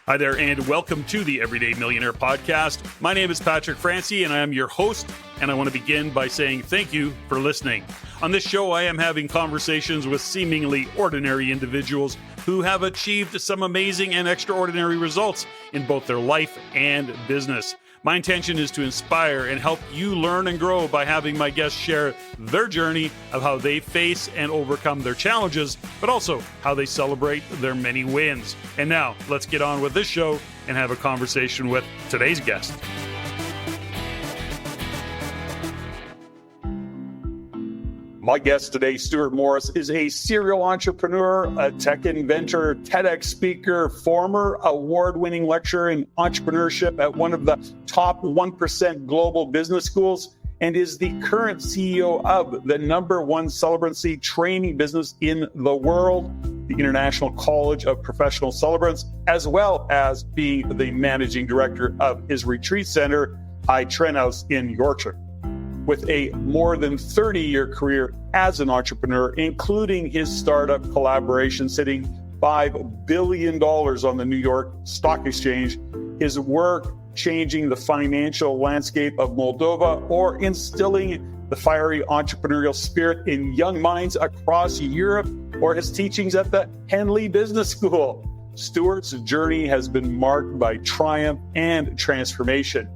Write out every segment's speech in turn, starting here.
Hi there, and welcome to the Everyday Millionaire Podcast. My name is Patrick Francie, and I am your host, and I want to begin by saying thank you for listening. On this show, I am having conversations with seemingly ordinary individuals who have achieved some amazing and extraordinary results in both their life and business. My intention is to inspire and help you learn and grow by having my guests share their journey of how they face and overcome their challenges, but also how they celebrate their many wins. And now, let's get on with this show and have a conversation with today's guest. My guest today, Stuart Morris, is a serial entrepreneur, a tech inventor, TEDx speaker, former award-winning lecturer in entrepreneurship at one of the top 1% global business schools, and is the current CEO of the #1 celebrancy training business in the world, the International College of Professional Celebrants, as well as being the managing director of his retreat center, Trenhouse in Yorkshire. With a more than 30-year career as an entrepreneur, including his startup collaboration sitting $5 billion on the New York Stock Exchange, his work changing the financial landscape of Moldova, or instilling the fiery entrepreneurial spirit in young minds across Europe, or his teachings at the Henley Business School. Stuart's journey has been marked by triumph and transformation,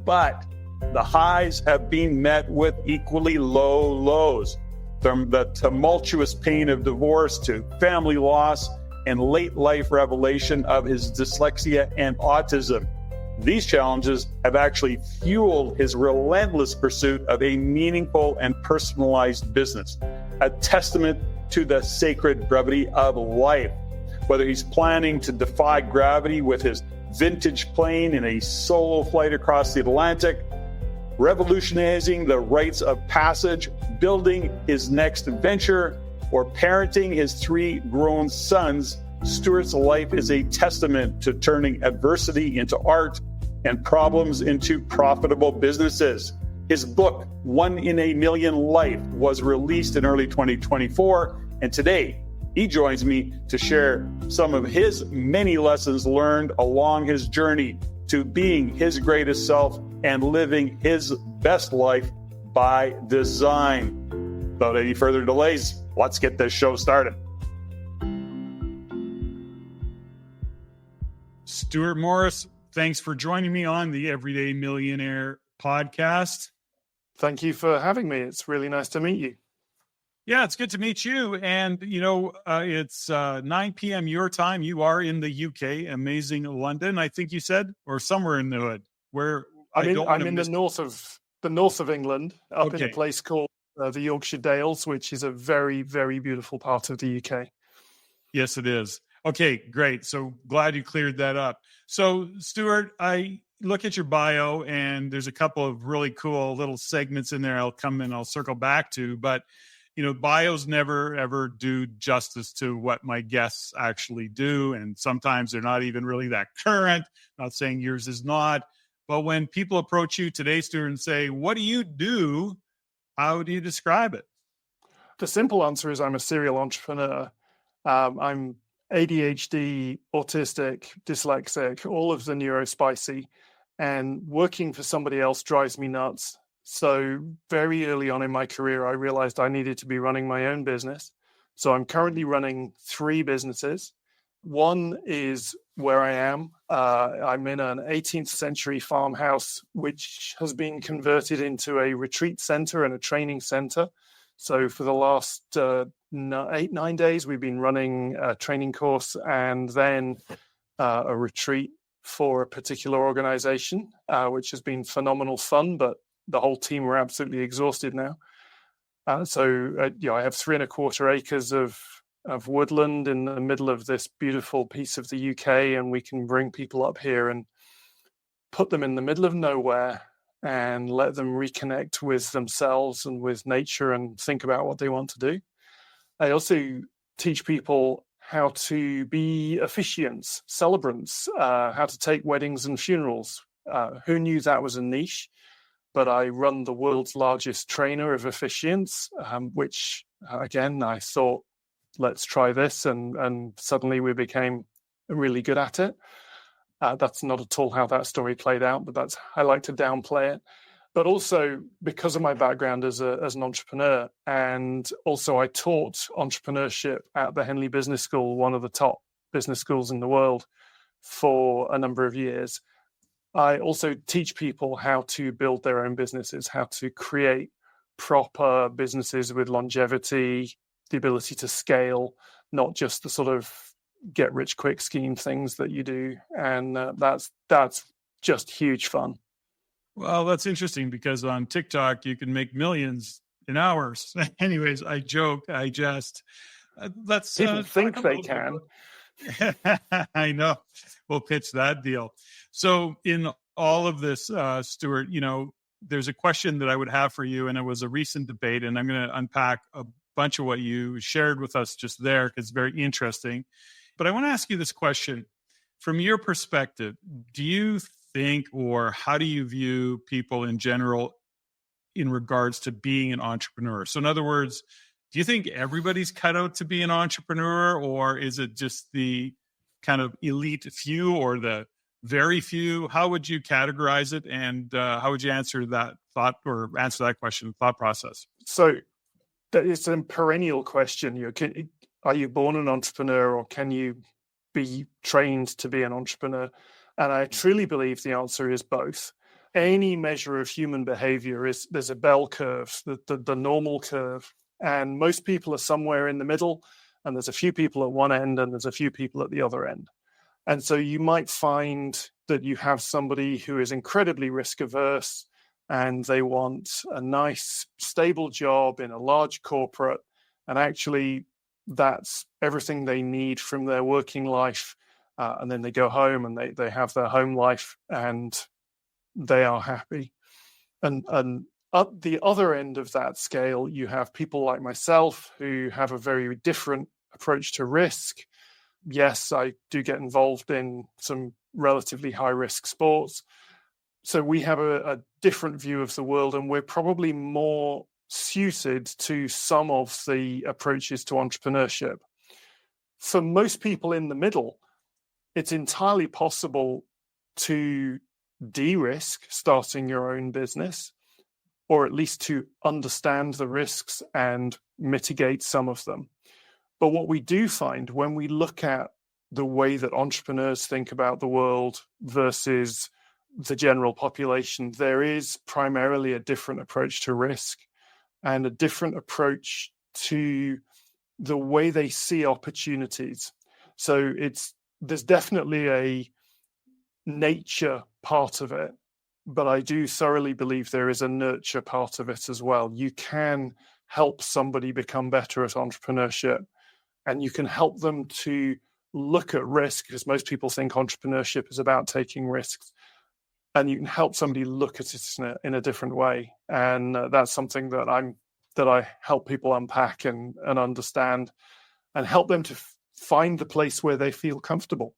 but the highs have been met with equally low lows, from the tumultuous pain of divorce to family loss and late life revelation of his dyslexia and autism. These challenges have actually fueled his relentless pursuit of a meaningful and personalized business, a testament to the sacred brevity of life. Whether he's planning to defy gravity with his vintage plane in a solo flight across the Atlantic, revolutionizing the rites of passage, building his next venture, or parenting his 3 grown sons, Stuart's life is a testament to turning adversity into art and problems into profitable businesses. His book, 1 in a Million Life, was released in early 2024, and today he joins me to share some of his many lessons learned along his journey to being his greatest self and living his best life by design. Without any further delays, let's get this show started. Stuart Morris, thanks for joining me on the Everyday Millionaire Podcast. Thank you for having me. It's really nice to meet you. Yeah, it's good to meet you. And, it's 9 p.m. your time. You are in the UK, amazing London, I think you said, or somewhere in the hood. Where I'm in the north of England, up in a place called the Yorkshire Dales, which is a very, very beautiful part of the UK. Yes, it is. Okay, great. So glad you cleared that up. So, Stuart, I look at your bio, and there's a couple of really cool little segments in there I'll circle back to, but bios never, ever do justice to what my guests actually do. And sometimes they're not even really that current. Not saying yours is not. But when people approach you today, Stuart, and say, what do you do? How do you describe it? The simple answer is I'm a serial entrepreneur. I'm ADHD, autistic, dyslexic, all of the neurospicy. And working for somebody else drives me nuts. So very early on in my career, I realized I needed to be running my own business. So I'm currently running 3 businesses. One is where I am. I'm in an 18th century farmhouse, which has been converted into a retreat center and a training center. So for the last 8-9 days, we've been running a training course and then a retreat for a particular organization, which has been phenomenal fun, but the whole team are absolutely exhausted now. I have 3.25 acres of woodland in the middle of this beautiful piece of the UK, and we can bring people up here and put them in the middle of nowhere and let them reconnect with themselves and with nature and think about what they want to do. I also teach people how to be officiants, celebrants, how to take weddings and funerals. Who knew that was a niche? But I run the world's largest trainer of officiants, which, again, I thought, let's try this. And suddenly we became really good at it. That's not at all how that story played out, but I like to downplay it. But also because of my background as an entrepreneur, and also I taught entrepreneurship at the Henley Business School, one of the top business schools in the world, for a number of years. I also teach people how to build their own businesses, how to create proper businesses with longevity, the ability to scale, not just the sort of get rich quick scheme things that you do. And that's just huge fun. Well, that's interesting because on TikTok, you can make millions in hours. Anyways, I joke. I just, let's people think they can. I know. We'll pitch that deal. So in all of this, Stuart, there's a question that I would have for you, and it was a recent debate, and I'm going to unpack a bunch of what you shared with us just there because it's very interesting. But I want to ask you this question. From your perspective, do you think, or how do you view people in general in regards to being an entrepreneur? So in other words, do you think everybody's cut out to be an entrepreneur, or is it just the kind of elite few or the very few? How would you categorize it, and how would you answer that question, thought process? So it's a perennial question. Are you born an entrepreneur, or can you be trained to be an entrepreneur? And I truly believe the answer is both. Any measure of human behavior there's a bell curve, the normal curve. And most people are somewhere in the middle, and there's a few people at one end and there's a few people at the other end. And so you might find that you have somebody who is incredibly risk averse and they want a nice, stable job in a large corporate. And actually, that's everything they need from their working life. And then they go home and they have their home life and they are happy. And at the other end of that scale, you have people like myself who have a very different approach to risk. Yes, I do get involved in some relatively high-risk sports. So we have a different view of the world, and we're probably more suited to some of the approaches to entrepreneurship. For most people in the middle, it's entirely possible to de-risk starting your own business, or at least to understand the risks and mitigate some of them. But what we do find when we look at the way that entrepreneurs think about the world versus the general population, there is primarily a different approach to risk and a different approach to the way they see opportunities. So there's definitely a nature part of it, but I do thoroughly believe there is a nurture part of it as well. You can help somebody become better at entrepreneurship, and you can help them to look at risk, because most people think entrepreneurship is about taking risks, and you can help somebody look at it in a different way. And that's something that I help people unpack and understand, and help them to find the place where they feel comfortable.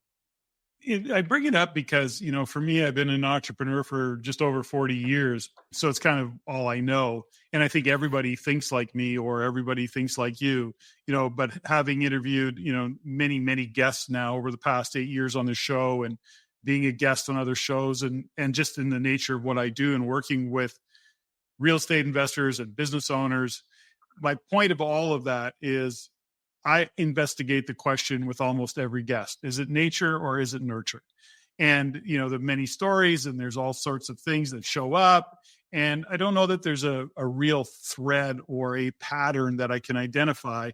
I bring it up because, for me, I've been an entrepreneur for just over 40 years. So it's kind of all I know. And I think everybody thinks like me, or everybody thinks like you, but having interviewed, many, many guests now over the past 8 years on the show, and being a guest on other shows, and just in the nature of what I do and working with real estate investors and business owners, my point of all of that is I investigate the question with almost every guest. Is it nature or is it nurture? And, the many stories, and there's all sorts of things that show up. And I don't know that there's a real thread or a pattern that I can identify.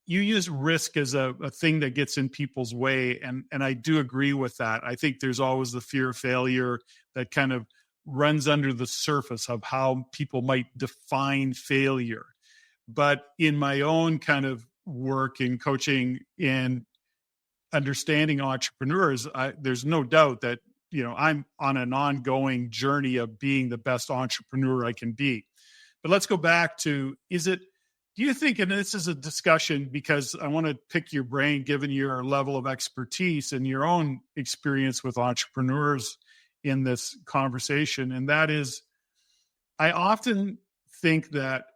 You use risk as a thing that gets in people's way. And I do agree with that. I think there's always the fear of failure that kind of runs under the surface of how people might define failure. But in my own kind of work in coaching and understanding entrepreneurs, there's no doubt that, I'm on an ongoing journey of being the best entrepreneur I can be. But let's go back to, do you think, and this is a discussion because I want to pick your brain, given your level of expertise and your own experience with entrepreneurs in this conversation. And that is, I often think that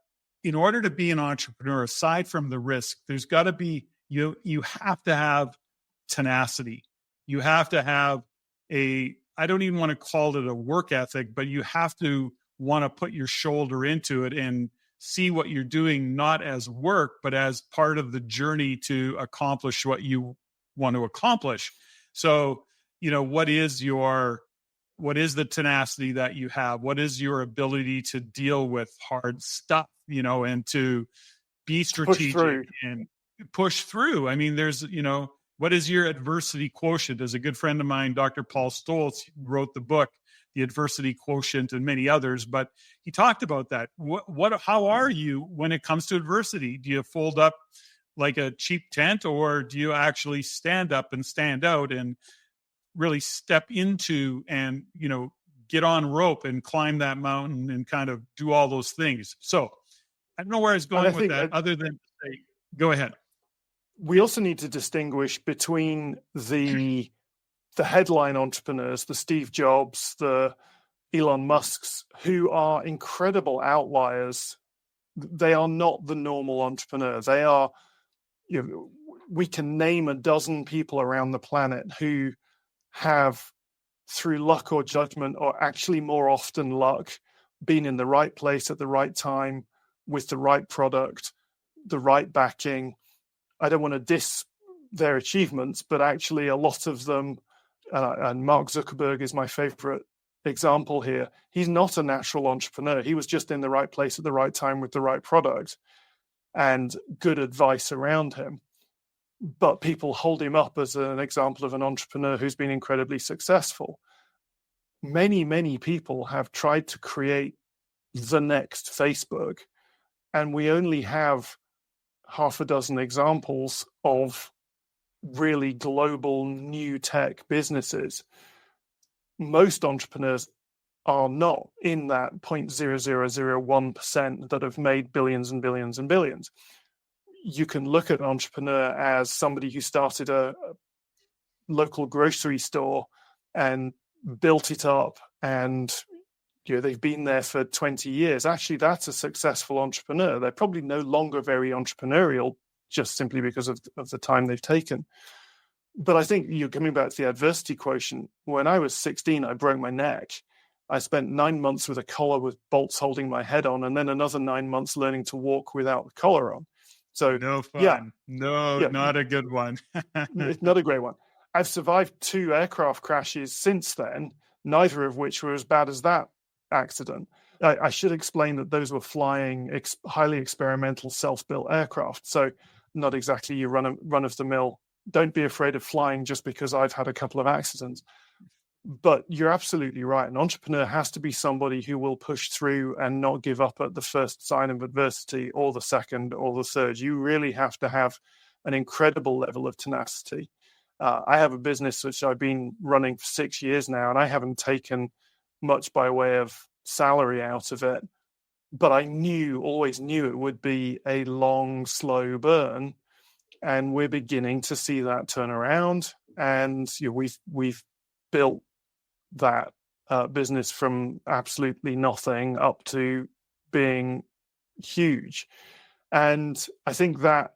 in order to be an entrepreneur, aside from the risk, there's got to be, you have to have tenacity. You have to have I don't even want to call it a work ethic, but you have to want to put your shoulder into it and see what you're doing, not as work, but as part of the journey to accomplish what you want to accomplish. So, what is the tenacity that you have? What is your ability to deal with hard stuff, and to be strategic and push through? I mean, there's, what is your adversity quotient? As a good friend of mine, Dr. Paul Stoltz, wrote the book, The Adversity Quotient, and many others, but he talked about that. How are you when it comes to adversity? Do you fold up like a cheap tent, or do you actually stand up and stand out and really step into and, get on rope and climb that mountain and kind of do all those things? So I don't know where I was going with that, other than to say, go ahead. We also need to distinguish between the headline entrepreneurs, the Steve Jobs, the Elon Musks, who are incredible outliers. They are not the normal entrepreneur. They are, we can name a dozen people around the planet who have, through luck or judgment, or actually more often luck, been in the right place at the right time with the right product, the right backing. I don't want to diss their achievements, but actually a lot of them, and Mark Zuckerberg is my favorite example here. He's not a natural entrepreneur. He was just in the right place at the right time with the right product and good advice around him. But people hold him up as an example of an entrepreneur who's been incredibly successful. Many, many people have tried to create the next Facebook, and we only have half a dozen examples of really global new tech businesses. Most entrepreneurs are not in that 0.0001% that have made billions and billions and billions. You can look at an entrepreneur as somebody who started a local grocery store and built it up, and they've been there for 20 years. Actually, that's a successful entrepreneur. They're probably no longer very entrepreneurial, just simply because of the time they've taken. But I think you're coming back to the adversity quotient. When I was 16, I broke my neck. I spent 9 months with a collar with bolts holding my head on, and then another 9 months learning to walk without the collar on. So no fun. Yeah, not a good one. It's not a great one. I've survived 2 aircraft crashes since then, neither of which were as bad as that accident. I should explain that those were flying highly experimental self-built aircraft. So not exactly your run-of-the-mill. Don't be afraid of flying just because I've had a couple of accidents. But you're absolutely right. An entrepreneur has to be somebody who will push through and not give up at the first sign of adversity, or the second, or the third. You really have to have an incredible level of tenacity. I have a business which I've been running for 6 years now, and I haven't taken much by way of salary out of it. But I always knew it would be a long, slow burn. And we're beginning to see that turn around. And we've built that business from absolutely nothing up to being huge. And I think that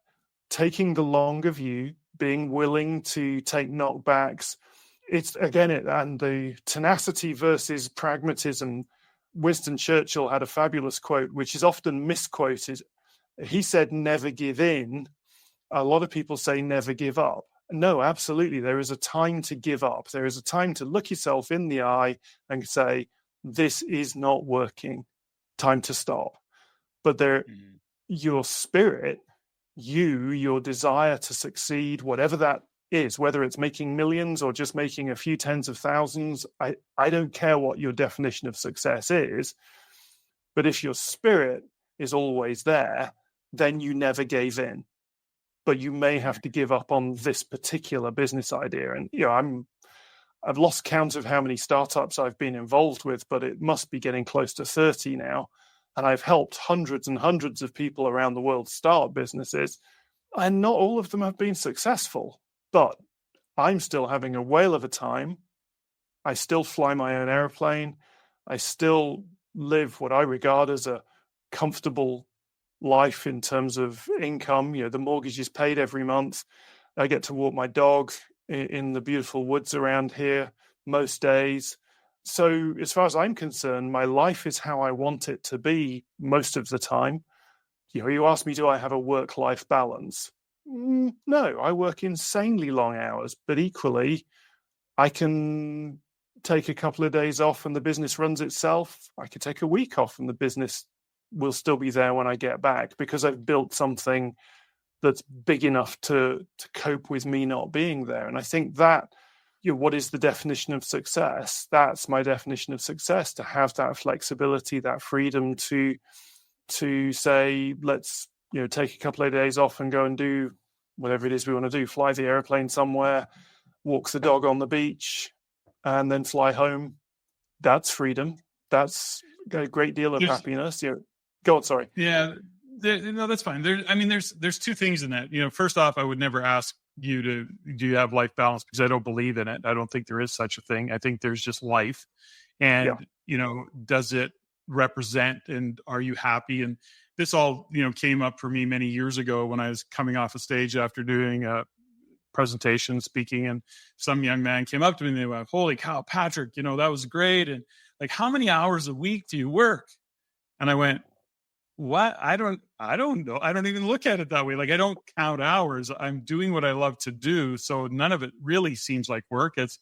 taking the longer view, being willing to take knockbacks, it's again, and the tenacity versus pragmatism. Winston Churchill had a fabulous quote, which is often misquoted. He said, "Never give in." A lot of people say never give up. No, absolutely. There is a time to give up. There is a time to look yourself in the eye and say, this is not working. Time to stop. But your spirit, your desire to succeed, whatever that is, whether it's making millions or just making a few tens of thousands, I don't care what your definition of success is. But if your spirit is always there, then you never gave in. But you may have to give up on this particular business idea. And I've lost count of how many startups I've been involved with, but it must be getting close to 30 now. And I've helped hundreds and hundreds of people around the world start businesses, and not all of them have been successful. But I'm still having a whale of a time. I still fly my own airplane. I still live what I regard as a comfortable life in terms of income. The mortgage is paid every month. I get to walk my dog in the beautiful woods around here. most days. So as far as I'm concerned, my life is how I want it to be most of the time. You ask me, do I have a work-life balance? No, I work insanely long hours, but equally, I can take a couple of days off and the business runs itself. I could take a week off and the business will still be there when I get back, because I've built something that's big enough to cope with me not being there. And I think that, what is the definition of success? That's my definition of success, to have that flexibility, that freedom to say, let's take a couple of days off and go and do whatever it is we want to do, fly the airplane somewhere, walk the dog on the beach, and then fly home. That's freedom. That's a great deal of happiness. Go on, sorry. Yeah, no, that's fine. There's two things in that. First off, I would never ask you do you have life balance, because I don't believe in it. I don't think there is such a thing. I think there's just life, and does it represent, and are you happy? And this all came up for me many years ago when I was coming off a stage after doing a presentation speaking, and some young man came up to me and they went, "Holy cow, Patrick, that was great, and like, how many hours a week do you work?" And I went, "What? I don't know. I don't even look at it that way. Like, I don't count hours. I'm doing what I love to do. So none of it really seems like work. It's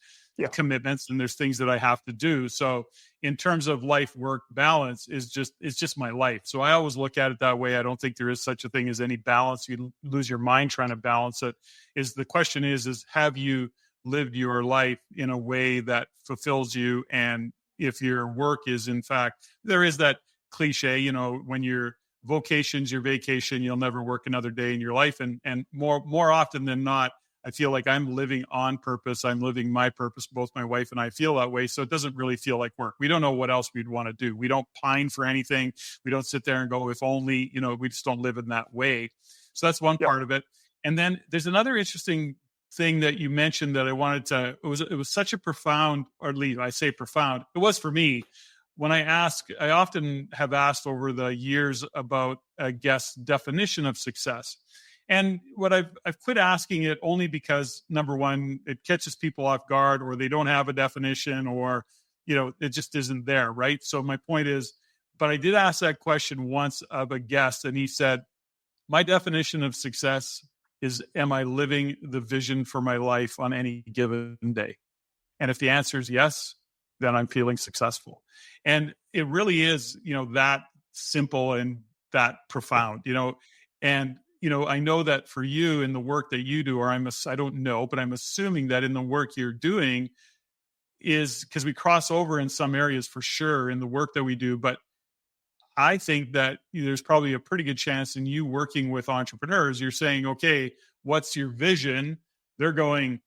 commitments, and there's things that I have to do. So in terms of life work balance, it's just my life. So I always look at it that way. I don't think there is such a thing as any balance. You lose your mind trying to balance it. The question is have you lived your life in a way that fulfills you? And if your work is, in fact, there is that cliche, when your vocation's your vacation, you'll never work another day in your life. And more often than not, I feel like I'm living on purpose. I'm living my purpose. Both my wife and I feel that way. So it doesn't really feel like work. We don't know what else we'd want to do. We don't pine for anything. We don't sit there and go, if only, we just don't live in that way. So that's one part of it. And then there's another interesting thing that you mentioned that I wanted to, it was such a profound, or at least I say profound, it was for me. When I often have asked over the years about a guest's definition of success. And what I've quit asking it only because, number one, it catches people off guard, or they don't have a definition, or, it just isn't there, right? So my point is, but I did ask that question once of a guest, and he said, my definition of success is, am I living the vision for my life on any given day? And if the answer is yes, then I'm feeling successful. And it really is, that simple and that profound, and, I know that for you in the work that you do, or I don't know, but I'm assuming that in the work you're doing is, because we cross over in some areas for sure in the work that we do, but I think that there's probably a pretty good chance in you working with entrepreneurs, you're saying, okay, what's your vision? They're going,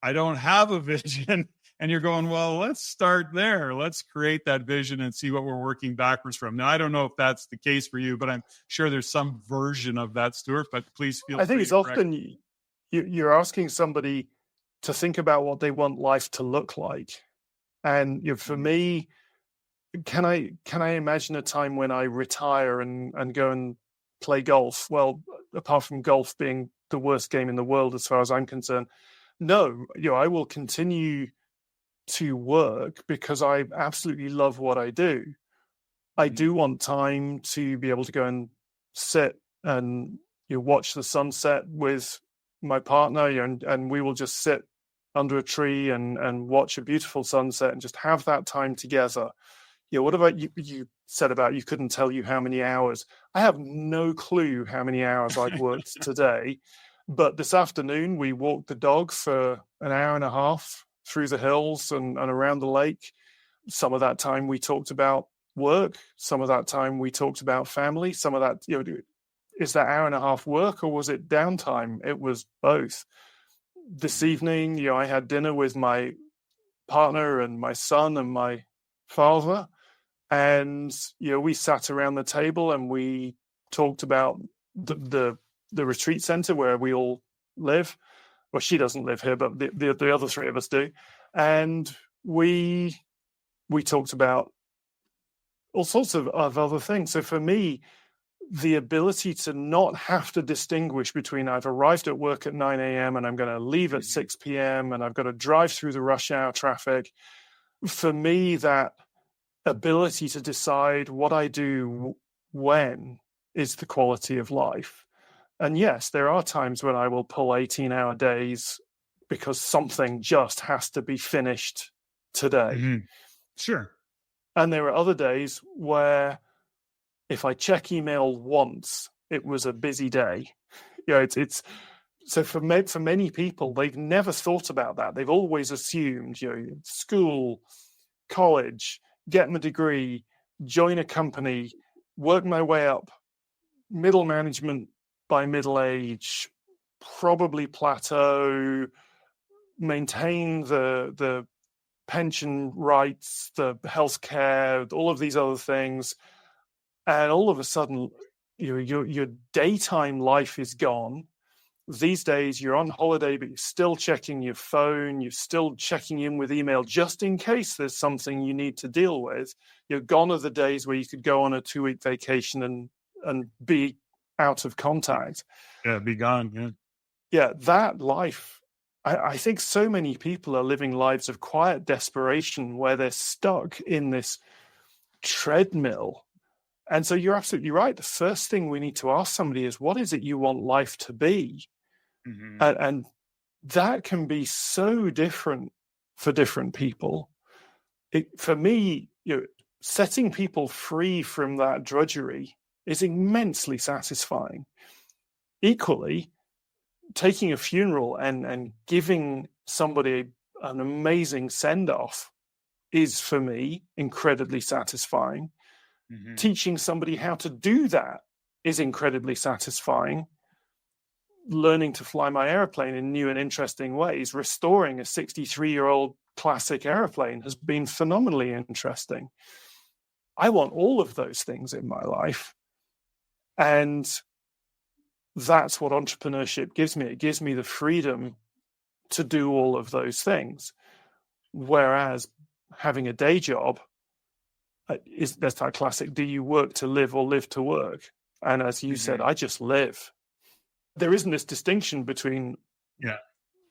I don't have a vision. And you're going, well, let's start there. Let's create that vision and see what we're working backwards from. Now, I don't know if that's the case for you, but I'm sure there's some version of that, Stuart, but please feel free. I think it's often you're asking somebody to think about what they want life to look like. And for me, can I imagine a time when I retire and go and play golf? Well, apart from golf being the worst game in the world, as far as I'm concerned, no, I will continue to work because I absolutely love what I do. I do want time to be able to go and sit and watch the sunset with my partner, and we will just sit under a tree and watch a beautiful sunset and just have that time together. What about you said about you couldn't tell you how many hours. I have no clue how many hours I've worked today, but this afternoon we walked the dog for an hour and a half through the hills and around the lake. Some of that time we talked about work. Some of that time we talked about family. Some of that, is that hour and a half work or was it downtime? It was both. This evening, I had dinner with my partner and my son and my father. And, we sat around the table and we talked about the retreat center where we all live. Well, she doesn't live here, but the other three of us do. And we talked about all sorts of other things. So for me, the ability to not have to distinguish between I've arrived at work at 9 a.m. and I'm going to leave at 6 p.m. and I've got to drive through the rush hour traffic. For me, that ability to decide what I do when is the quality of life. And yes, there are times when I will pull 18-hour days because something just has to be finished today. Mm-hmm. Sure. And there are other days where if I check email once, it was a busy day. It's so for many people, they've never thought about that. They've always assumed, school, college, get my degree, join a company, work my way up, middle management by middle age, probably plateau, maintain the pension rights, the healthcare, all of these other things. And all of a sudden, your daytime life is gone. These days, you're on holiday, but you're still checking your phone. You're still checking in with email just in case there's something you need to deal with. You're gone are the days where you could go on a 2-week vacation and be out of contact. Yeah, be gone. Yeah. Yeah, that life. I think so many people are living lives of quiet desperation where they're stuck in this treadmill. And so you're absolutely right. The first thing we need to ask somebody is, what is it you want life to be? Mm-hmm. And that can be so different for different people. For me, setting people free from that drudgery is immensely satisfying. Equally, taking a funeral and giving somebody an amazing send-off is, for me, incredibly satisfying. Mm-hmm. Teaching somebody how to do that is incredibly satisfying. Learning to fly my airplane in new and interesting ways, restoring a 63-year-old classic airplane has been phenomenally interesting. I want all of those things in my life. And that's what entrepreneurship gives me. It gives me the freedom to do all of those things. Whereas having a day job, that's that classic, do you work to live or live to work? And as you said, I just live. There isn't this distinction between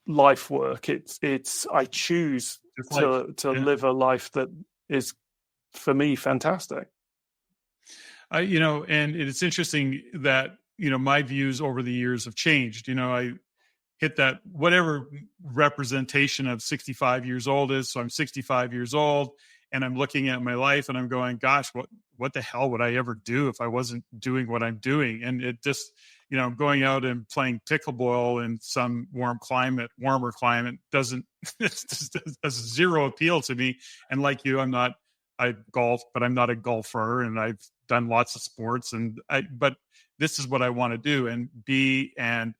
life work. It's I choose to live a life that is, for me, fantastic. And it's interesting that, my views over the years have changed. I hit that whatever representation of 65 years old is. So I'm 65 years old and I'm looking at my life and I'm going, gosh, what the hell would I ever do if I wasn't doing what I'm doing? And it just, going out and playing pickleball in some warmer climate doesn't, has zero appeal to me. And like you, I golf, but I'm not a golfer, and I've done lots of sports, but this is what I want to do and be and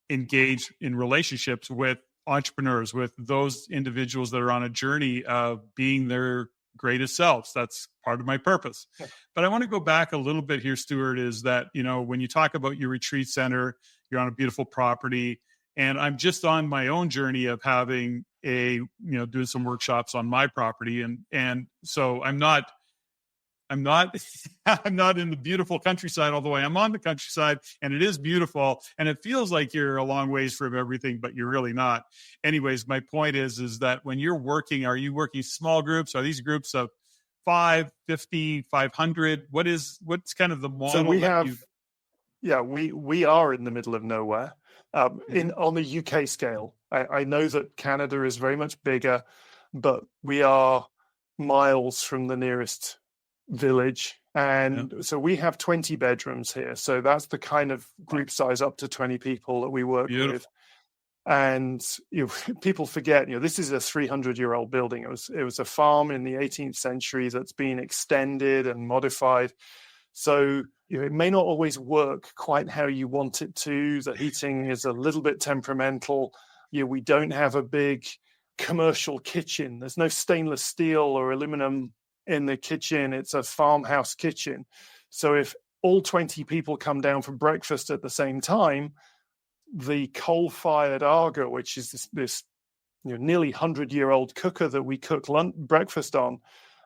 engage in relationships with entrepreneurs, with those individuals that are on a journey of being their greatest selves. That's part of my purpose. Yeah. But I want to go back a little bit here, Stuart, is that, when you talk about your retreat center, you're on a beautiful property, and I'm just on my own journey of having doing some workshops on my property. And so I'm not I'm not in the beautiful countryside, although I am on the countryside and it is beautiful and it feels like you're a long ways from everything, but you're really not. Anyways, my point is that when you're working, are you working small groups? Are these groups of 5, 50, 500? What's kind of the model? So we have, we are in the middle of nowhere. On the UK scale, I know that Canada is very much bigger, but we are miles from the nearest village. And so we have 20 bedrooms here. So that's the kind of group size up to 20 people that we work with. And people forget, this is a 300-year-old building. It was a farm in the 18th century that's been extended and modified. So it may not always work quite how you want it to. The heating is a little bit temperamental. We don't have a big commercial kitchen. There's no stainless steel or aluminum in the kitchen. It's a farmhouse kitchen. So if all 20 people come down for breakfast at the same time, the coal-fired Arga, which is this nearly 100-year-old cooker that we cook breakfast on,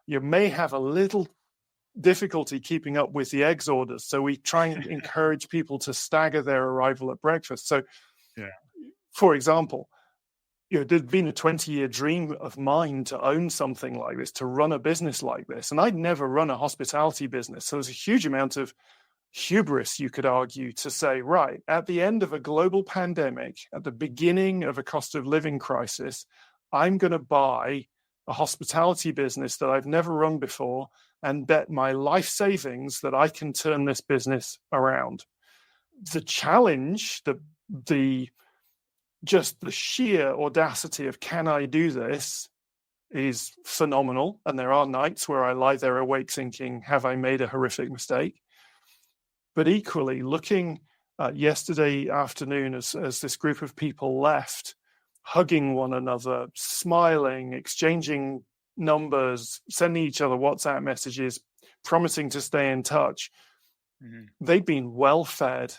you may have a little difficulty keeping up with the eggs orders. So we try and encourage people to stagger their arrival at breakfast. So, for example, there'd been a 20-year dream of mine to own something like this, to run a business like this. And I'd never run a hospitality business. So there's a huge amount of hubris, you could argue, to say, right, at the end of a global pandemic, at the beginning of a cost of living crisis, I'm going to buy a hospitality business that I've never run before and bet my life savings that I can turn this business around. The challenge, just the sheer audacity of can I do this is phenomenal. And there are nights where I lie there awake thinking, have I made a horrific mistake? But equally, looking yesterday afternoon as this group of people left, hugging one another, smiling, exchanging numbers, sending each other WhatsApp messages, promising to stay in touch. They'd been well fed,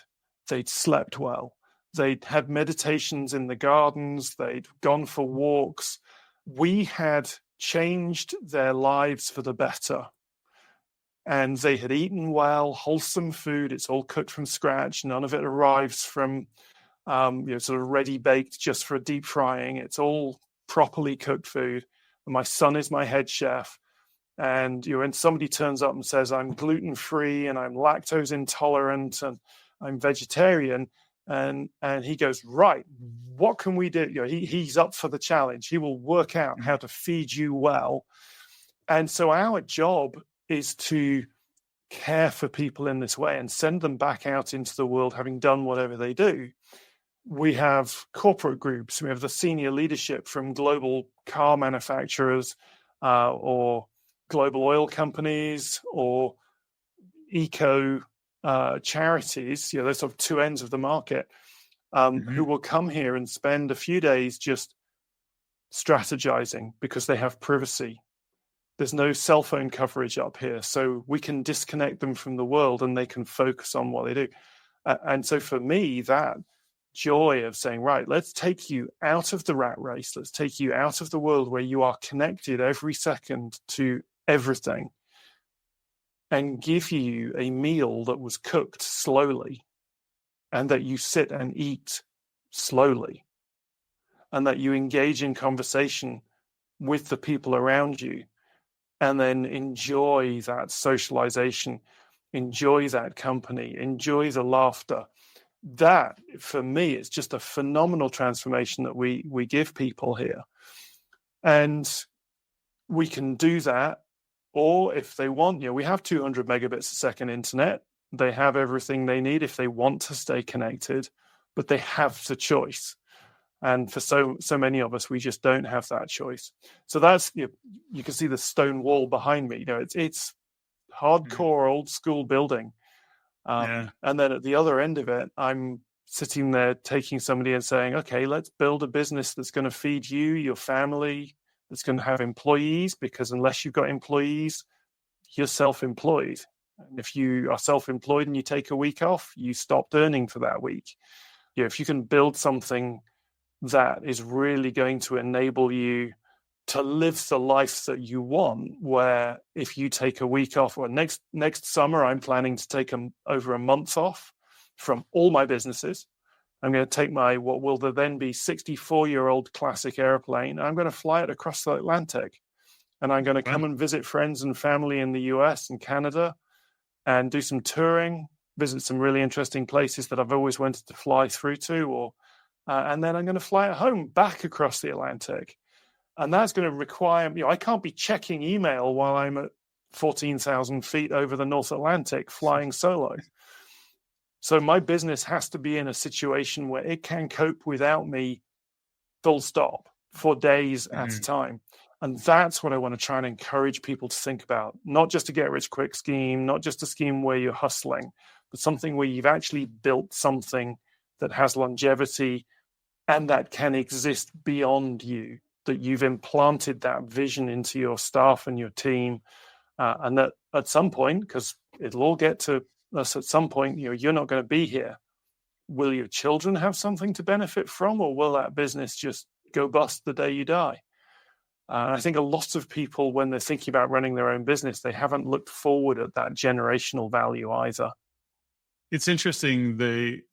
they'd slept well, they'd had meditations in the gardens, they'd gone for walks. We had changed their lives for the better. And they had eaten well, wholesome food. It's all cooked from scratch. None of it arrives from sort of ready baked just for deep frying. It's all properly cooked food. And my son is my head chef. And when somebody turns up and says, I'm gluten free and I'm lactose intolerant and I'm vegetarian, and he goes, right, what can we do? He's up for the challenge. He will work out how to feed you well. And so our job is to care for people in this way and send them back out into the world having done whatever they do. We have corporate groups. We have the senior leadership from global car manufacturers or global oil companies or eco charities, those sort of two ends of the market, who will come here and spend a few days just strategizing because they have privacy. There's no cell phone coverage up here, so we can disconnect them from the world and they can focus on what they do. And so for me, that joy of saying, right, let's take you out of the rat race, let's take you out of the world where you are connected every second to everything and give you a meal that was cooked slowly and that you sit and eat slowly and that you engage in conversation with the people around you and then enjoy that socialization, enjoy that company, enjoy the laughter. That, for me, is just a phenomenal transformation that we give people here. And we can do that, or if they want, we have 200 megabits a second internet. They have everything they need if they want to stay connected, but they have the choice. And for so many of us, we just don't have that choice. So that's, you can see the stone wall behind me. It's hardcore old school building. And then at the other end of it, I'm sitting there taking somebody and saying, okay, let's build a business that's going to feed you, your family, that's going to have employees, because unless you've got employees, you're self-employed. And if you are self-employed and you take a week off, you stopped earning for that week. If you can build something that is really going to enable you to live the life that you want, where if you take a week off, or next summer, I'm planning to take over a month off from all my businesses. I'm going to take my, what will then be 64-year-old classic airplane. I'm going to fly it across the Atlantic. And I'm going to come and visit friends and family in the US and Canada and do some touring, visit some really interesting places that I've always wanted to fly through to, and then I'm going to fly it home back across the Atlantic. And that's going to require, I can't be checking email while I'm at 14,000 feet over the North Atlantic flying solo. So my business has to be in a situation where it can cope without me full stop for days at a time. And that's what I want to try and encourage people to think about, not just a get-rich-quick scheme, not just a scheme where you're hustling, but something where you've actually built something that has longevity and that can exist beyond you, that you've implanted that vision into your staff and your team, and that at some point, because it'll all get to us at some point, you're not going to be here. Will your children have something to benefit from, or will that business just go bust the day you die? I think a lot of people, when they're thinking about running their own business, they haven't looked forward at that generational value either. It's interesting.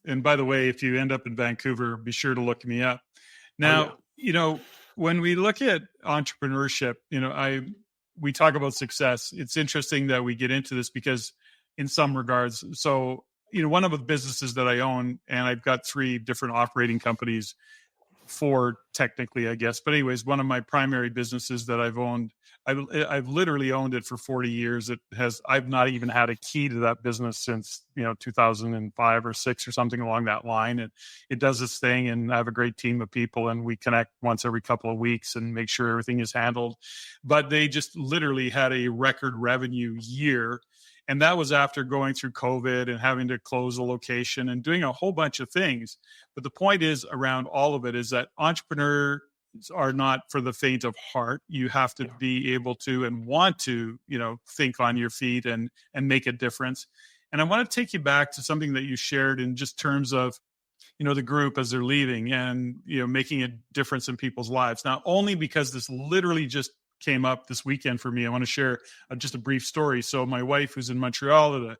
And by the way, if you end up in Vancouver, be sure to look me up. Now, when we look at entrepreneurship, we talk about success. It's interesting that we get into this because in some regards, so, one of the businesses that I own, and I've got 3 different operating companies, 4 technically, I guess. But anyways, one of my primary businesses that I've owned, I've literally owned it for 40 years. I've not even had a key to that business since, 2005 or 6 or something along that line. And it does its thing, and I have a great team of people, and we connect once every couple of weeks and make sure everything is handled. But they just literally had a record revenue year. And that was after going through COVID and having to close a location and doing a whole bunch of things. But the point is around all of it is that entrepreneurs are not for the faint of heart. You have to be able to and want to, think on your feet and make a difference. And I want to take you back to something that you shared in just terms of, the group as they're leaving and, making a difference in people's lives. Not only because this literally just came up this weekend for me. I want to share just a brief story. So my wife, who's in Montreal at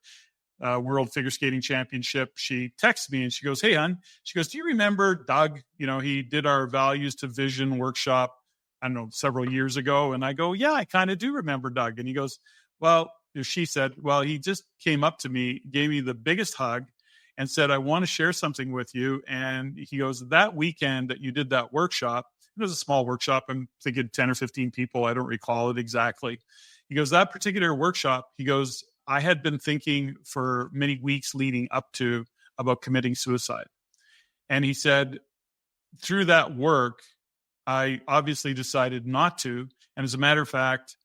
a World Figure Skating Championship, she texts me and she goes, "Hey, hon," she goes, "do you remember Doug? He did our values to vision workshop, I don't know, several years ago." And I go, "Yeah, I kind of do remember Doug." And he goes, she said, "Well, he just came up to me, gave me the biggest hug and said, 'I want to share something with you.' And he goes, 'That weekend that you did that workshop,'" it was a small workshop, I'm thinking 10 or 15 people, I don't recall it exactly. He goes, "That particular workshop," he goes, "I had been thinking for many weeks leading up to about committing suicide." And he said, "Through that work, I obviously decided not to. And as a matter of fact,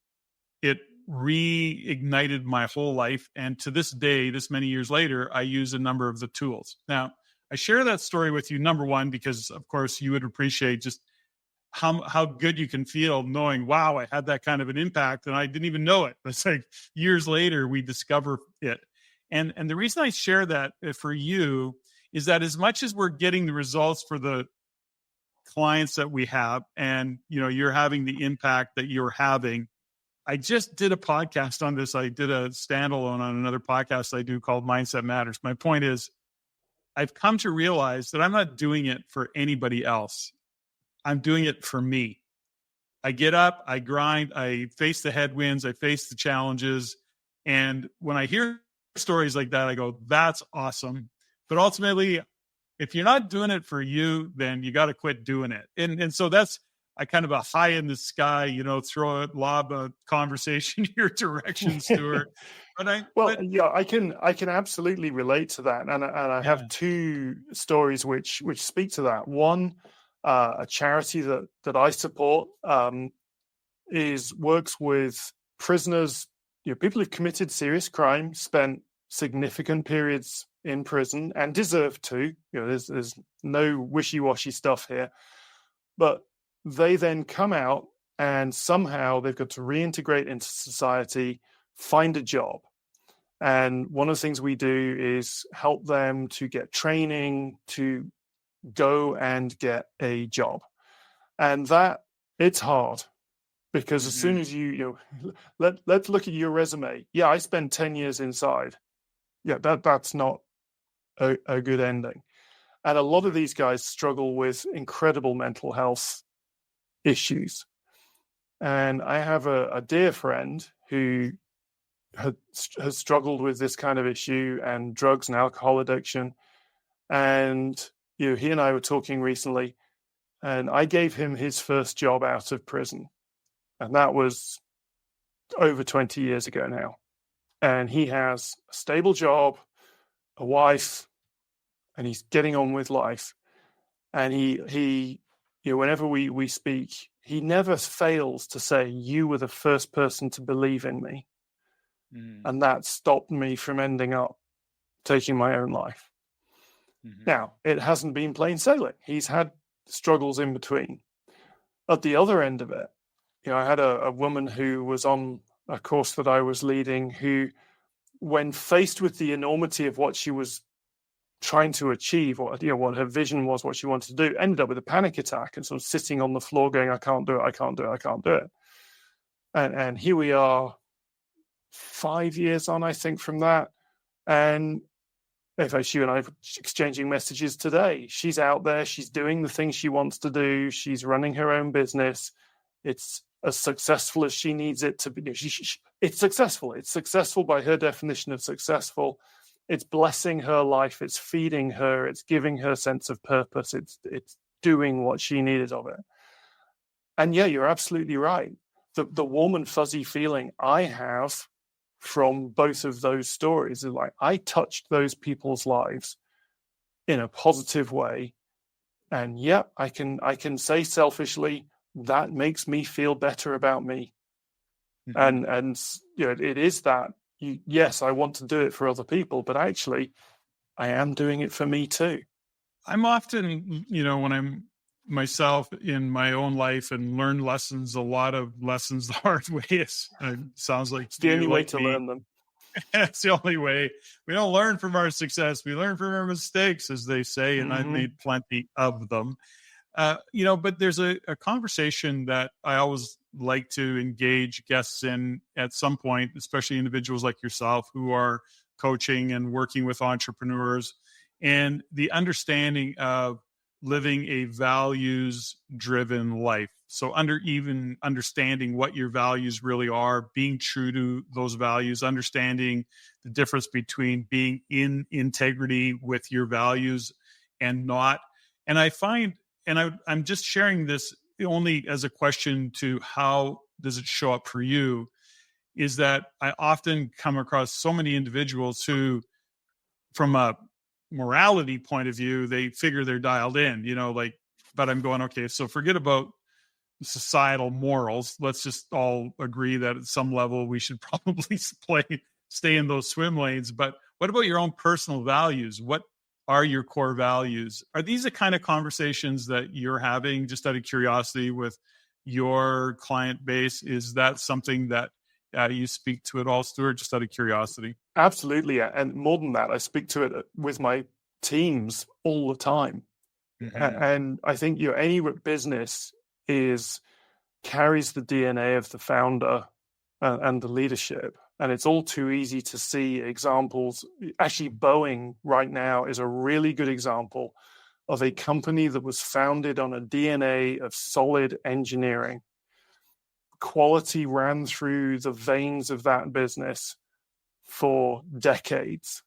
it reignited my whole life. And to this day, this many years later, I use a number of the tools." Now, I share that story with you, number one, because of course you would appreciate just how good you can feel knowing, wow, I had that kind of an impact and I didn't even know it. It's like years later, we discover it. And the reason I share that for you is that as much as we're getting the results for the clients that we have, and, you're having the impact that you're having, I just did a podcast on this. I did a standalone on another podcast I do called Mindset Matters. My point is, I've come to realize that I'm not doing it for anybody else. I'm doing it for me. I get up, I grind, I face the headwinds, I face the challenges. And when I hear stories like that, I go, that's awesome. But ultimately, if you're not doing it for you, then you got to quit doing it. And so that's kind of a high in the sky, lob a conversation your direction, Stuart. But I can absolutely relate to that. And I have 2 stories which speak to that. One, a charity that I support works with prisoners, people who've committed serious crime, spent significant periods in prison and deserve to. There's no wishy-washy stuff here, but they then come out and somehow they've got to reintegrate into society, find a job. And one of the things we do is help them to get training, to go and get a job. And that it's hard because as soon as let's look at your resume. Yeah, I spent 10 years inside. Yeah, that's not a good ending. And a lot of these guys struggle with incredible mental health issues. And I have a dear friend who has struggled with this kind of issue and drugs and alcohol addiction. And he and I were talking recently, and I gave him his first job out of prison. And that was over 20 years ago now. And he has a stable job, a wife, and he's getting on with life. And he whenever we speak, he never fails to say, "You were the first person to believe in me." And that stopped me from ending up taking my own life. Now, it hasn't been plain sailing. He's had struggles in between. At the other end of it, I had a woman who was on a course that I was leading who, when faced with the enormity of what she was trying to achieve what her vision was, what she wanted to do, ended up with a panic attack and sort of sitting on the floor going, I can't do it, I can't do it, I can't do it. And here we are 5 years on, I think, from that. And in fact, she and I are exchanging messages today. She's out there, she's doing the things she wants to do, she's running her own business. It's as successful as she needs it to be. It's successful. It's successful by her definition of successful. It's blessing her life. It's feeding her. It's giving her a sense of purpose. It's doing what she needed of it. And yeah, you're absolutely right. The warm and fuzzy feeling I have from both of those stories is like, I touched those people's lives in a positive way. And yeah, I can say selfishly, that makes me feel better about me. Mm-hmm. And it is that. Yes, I want to do it for other people, but actually, I am doing it for me too. I'm often, when I'm myself in my own life and learn lessons, a lot of lessons the hard way. It sounds like it's the only way to learn them. It's the only way. We don't learn from our success. We learn from our mistakes, as they say, and I've made plenty of them. But there's a conversation that I always like to engage guests in at some point, especially individuals like yourself who are coaching and working with entrepreneurs, and the understanding of living a values-driven life. So even understanding what your values really are, being true to those values, understanding the difference between being in integrity with your values and not. And I find, and I'm just sharing this only as a question to how does it show up for you, is that I often come across so many individuals who, from a morality point of view, they figure they're dialed in, but I'm going, okay, so forget about societal morals. Let's just all agree that at some level we should probably stay in those swim lanes. But what about your own personal values? What are your core values? Are these the kind of conversations that you're having, just out of curiosity, with your client base? Is that something that you speak to at all, Stuart, just out of curiosity? Absolutely. And more than that, I speak to it with my teams all the time. Mm-hmm. And I think any business carries the DNA of the founder and the leadership. And it's all too easy to see examples. Actually, Boeing right now is a really good example of a company that was founded on a DNA of solid engineering. Quality ran through the veins of that business for decades.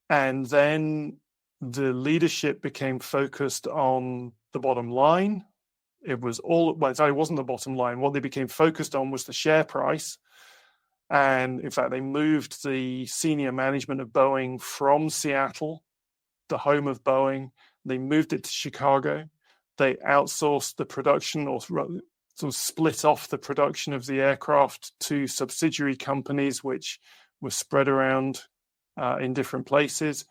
And then the leadership became focused on the bottom line. It wasn't the bottom line. What they became focused on was the share price. And in fact, they moved the senior management of Boeing from Seattle, the home of Boeing. They moved it to Chicago. They outsourced the production, or sort of split off the production of the aircraft to subsidiary companies, which were spread around in different places.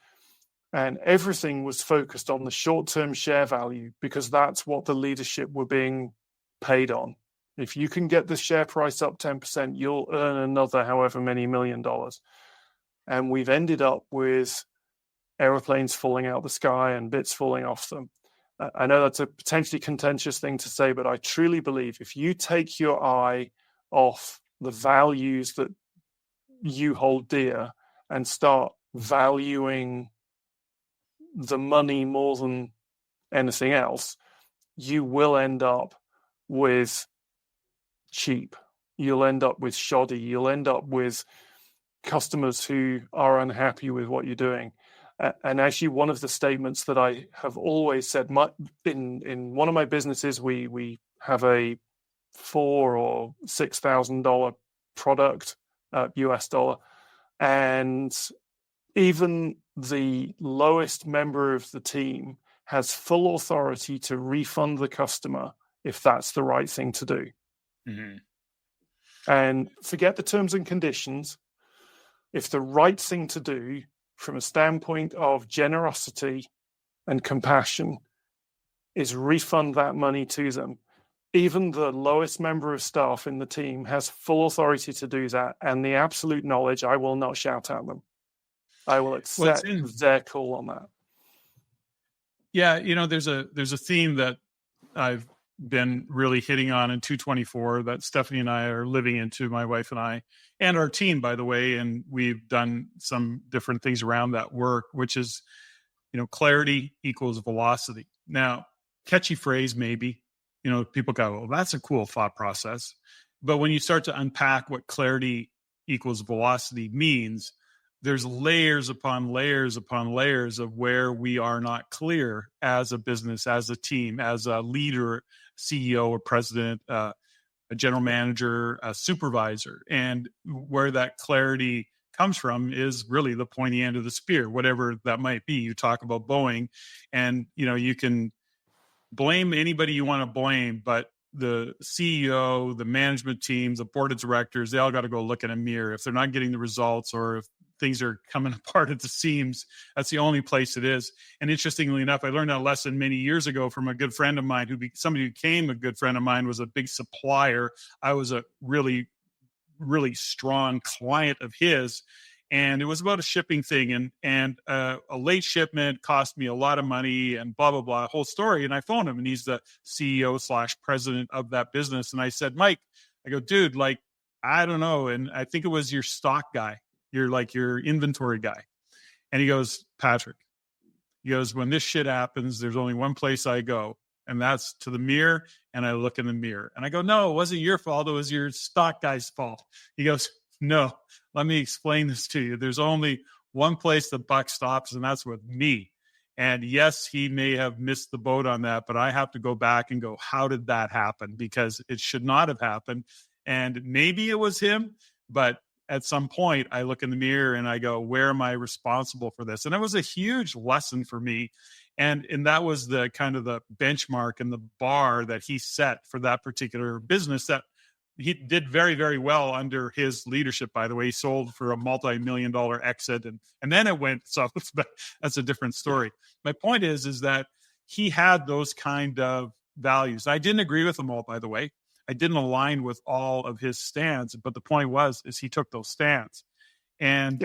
And everything was focused on the short-term share value, because that's what the leadership were being paid on. If you can get the share price up 10%, you'll earn another however many $1 million. And we've ended up with airplanes falling out the sky and bits falling off them. I know that's a potentially contentious thing to say, but I truly believe if you take your eye off the values that you hold dear and start valuing the money more than anything else, you will end up with cheap. You'll end up with shoddy. You'll end up with customers who are unhappy with what you're doing. And actually, one of the statements that I have always said, in one of my businesses, we have a $4,000 or $6,000 product, US dollar, and even the lowest member of the team has full authority to refund the customer if that's the right thing to do. Mm-hmm. And forget the terms and conditions. If the right thing to do from a standpoint of generosity and compassion is refund that money to them, even the lowest member of staff in the team has full authority to do that, and the absolute knowledge I will not shout at them. I will Well, accept their call on that. Yeah, there's a theme that I've been really hitting on in 224 that Stephanie and I are living into, my wife and I, and our team, by the way. And we've done some different things around that work, which is, clarity equals velocity. Now, catchy phrase, maybe, people go, well, that's a cool thought process. But when you start to unpack what clarity equals velocity means, there's layers upon layers upon layers of where we are not clear as a business, as a team, as a leader, CEO or president, a general manager, a supervisor. And where that clarity comes from is really the pointy end of the spear, whatever that might be. You talk about Boeing, and you can blame anybody you want to blame, but the CEO, the management teams, the board of directors, they all got to go look in a mirror. If they're not getting the results, or if things are coming apart at the seams, that's the only place it is. And interestingly enough, I learned that lesson many years ago from a good friend of mine somebody who became a good friend of mine, was a big supplier. I was a really, really strong client of his. And it was about a shipping thing, and a late shipment cost me a lot of money, and blah, blah, blah, whole story. And I phoned him, and he's the CEO/president of that business. And I said, Mike, I go, dude, I don't know. And I think it was your stock guy. You're your inventory guy. And he goes, Patrick, he goes, when this shit happens, there's only one place I go, and that's to the mirror. And I look in the mirror, and I go, no, it wasn't your fault. It was your stock guy's fault. He goes, no, let me explain this to you. There's only one place the buck stops, and that's with me. And yes, he may have missed the boat on that, but I have to go back and go, how did that happen? Because it should not have happened. And maybe it was him, but at some point I look in the mirror and I go, where am I responsible for this? And it was a huge lesson for me. And that was the kind of the benchmark and the bar that he set for that particular business that he did very, very well under his leadership. By the way, he sold for a multi-million-dollar exit, and then it went south, but that's a different story. My point is that he had those kind of values. I didn't agree with them all, by the way. I didn't align with all of his stands, but the point is he took those stands. And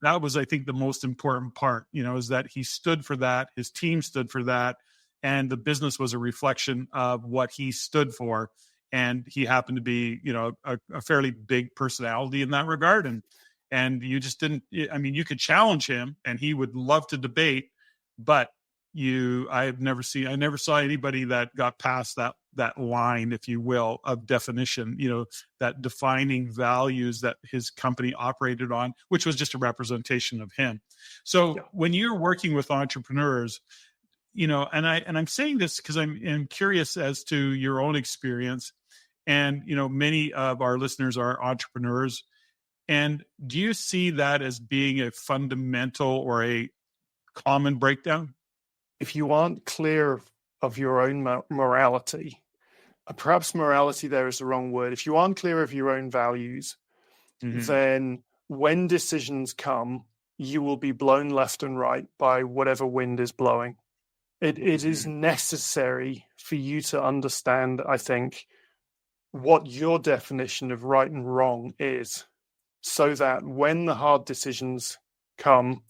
that was, I think, the most important part, is that he stood for that. His team stood for that. And the business was a reflection of what he stood for. And he happened to be, a fairly big personality in that regard. And you just didn't, you could challenge him and he would love to debate, but I never saw anybody that got past that line, if you will, of definition, that defining values that his company operated on, which was just a representation of him. So when you're working with entrepreneurs, and I'm saying this because I'm curious as to your own experience. And, many of our listeners are entrepreneurs. And do you see that as being a fundamental or a common breakdown? If you aren't clear of your own morality, perhaps morality there is the wrong word. If you aren't clear of your own values, then when decisions come, you will be blown left and right by whatever wind is blowing. It is necessary for you to understand, I think, what your definition of right and wrong is, so that when the hard decisions come,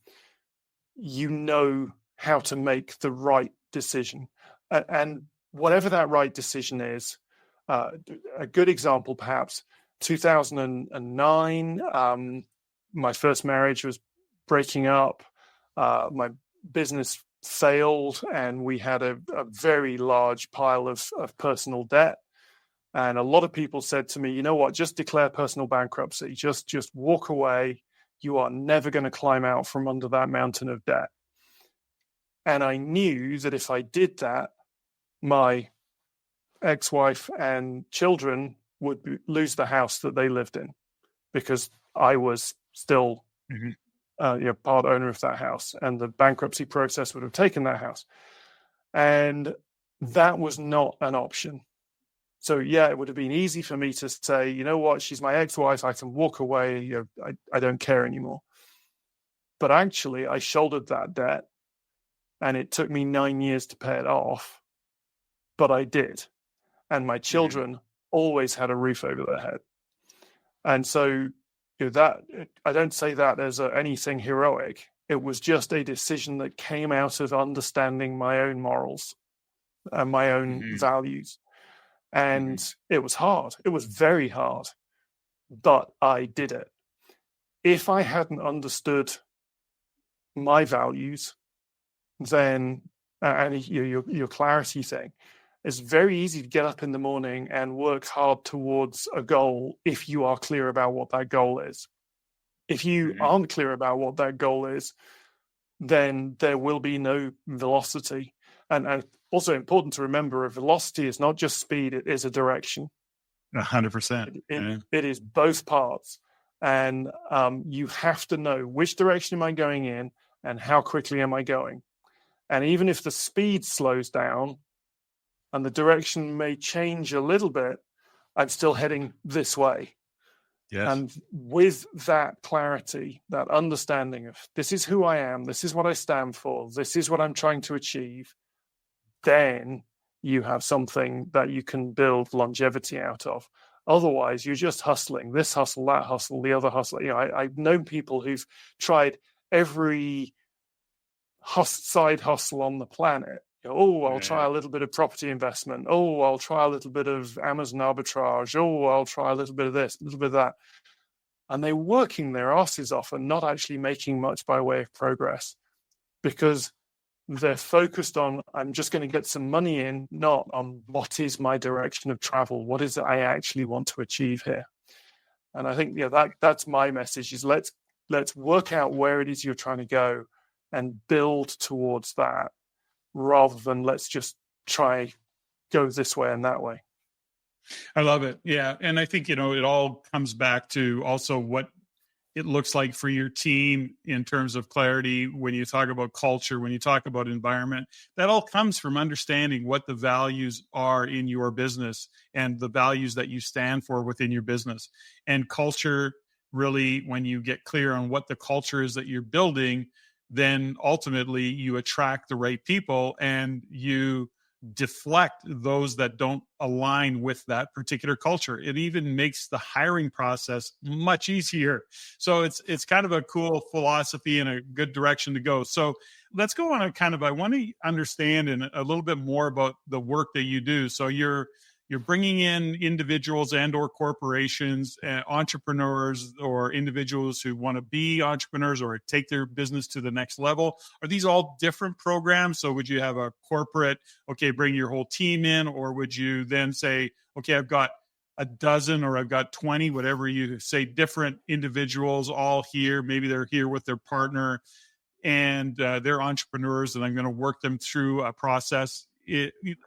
you know how to make the right decision. And whatever that right decision is, a good example, perhaps 2009, my first marriage was breaking up. My business failed, and we had a very large pile of personal debt. And a lot of people said to me, you know what, just declare personal bankruptcy. Just walk away. You are never going to climb out from under that mountain of debt. And I knew that if I did that, my ex-wife and children would lose the house that they lived in, because I was still part owner of that house, and the bankruptcy process would have taken that house. And that was not an option. So, it would have been easy for me to say, you know what, she's my ex-wife, I can walk away, I don't care anymore. But actually, I shouldered that debt, and it took me 9 years to pay it off, but I did. And my children always had a roof over their head. And so, that I don't say that as anything heroic. It was just a decision that came out of understanding my own morals and my own values. And it was hard. It was very hard, but I did it. If I hadn't understood my values, then, and your clarity thing, it's very easy to get up in the morning and work hard towards a goal if you are clear about what that goal is. If you aren't clear about what that goal is, then there will be no velocity. And also important to remember, a velocity is not just speed, it is a direction. 100%. It is both parts. And you have to know which direction am I going in and how quickly am I going. And even if the speed slows down and the direction may change a little bit, I'm still heading this way. Yes. And with that clarity, that understanding of this is who I am, this is what I stand for, this is what I'm trying to achieve, then you have something that you can build longevity out of. Otherwise, you're just hustling, this hustle, that hustle, the other hustle. I've known people who've tried every side hustle on the planet. I'll try a little bit of property investment. I'll try a little bit of Amazon arbitrage. I'll try a little bit of this, a little bit of that. And they're working their asses off and not actually making much by way of progress because they're focused on, I'm just going to get some money in, not on what is my direction of travel? What is it I actually want to achieve here? And I think that's my message is let's work out where it is you're trying to go and build towards that, rather than let's just try go this way and that way. I love it. Yeah. And I think, it all comes back to also what it looks like for your team in terms of clarity. When you talk about culture, when you talk about environment, that all comes from understanding what the values are in your business and the values that you stand for within your business. And culture, really, when you get clear on what the culture is that you're building, then ultimately you attract the right people and you deflect those that don't align with that particular culture. It even makes the hiring process much easier. So it's kind of a cool philosophy and a good direction to go. So let's go on I want to understand a little bit more about the work that you do. So you're bringing in individuals and or corporations, entrepreneurs or individuals who want to be entrepreneurs or take their business to the next level. Are these all different programs? So would you have a corporate, bring your whole team in, or would you then say, I've got a dozen or I've got 20, whatever you say, different individuals all here. Maybe they're here with their partner and they're entrepreneurs and I'm going to work them through a process.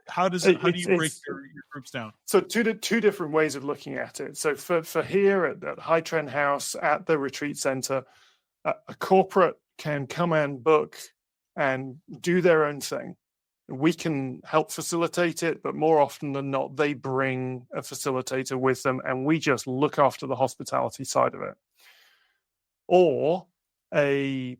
How do you break your groups down? So two different ways of looking at it. So for here at High Trenhouse at the retreat center, a corporate can come and book and do their own thing. We can help facilitate it, but more often than not, they bring a facilitator with them and we just look after the hospitality side of it. Or a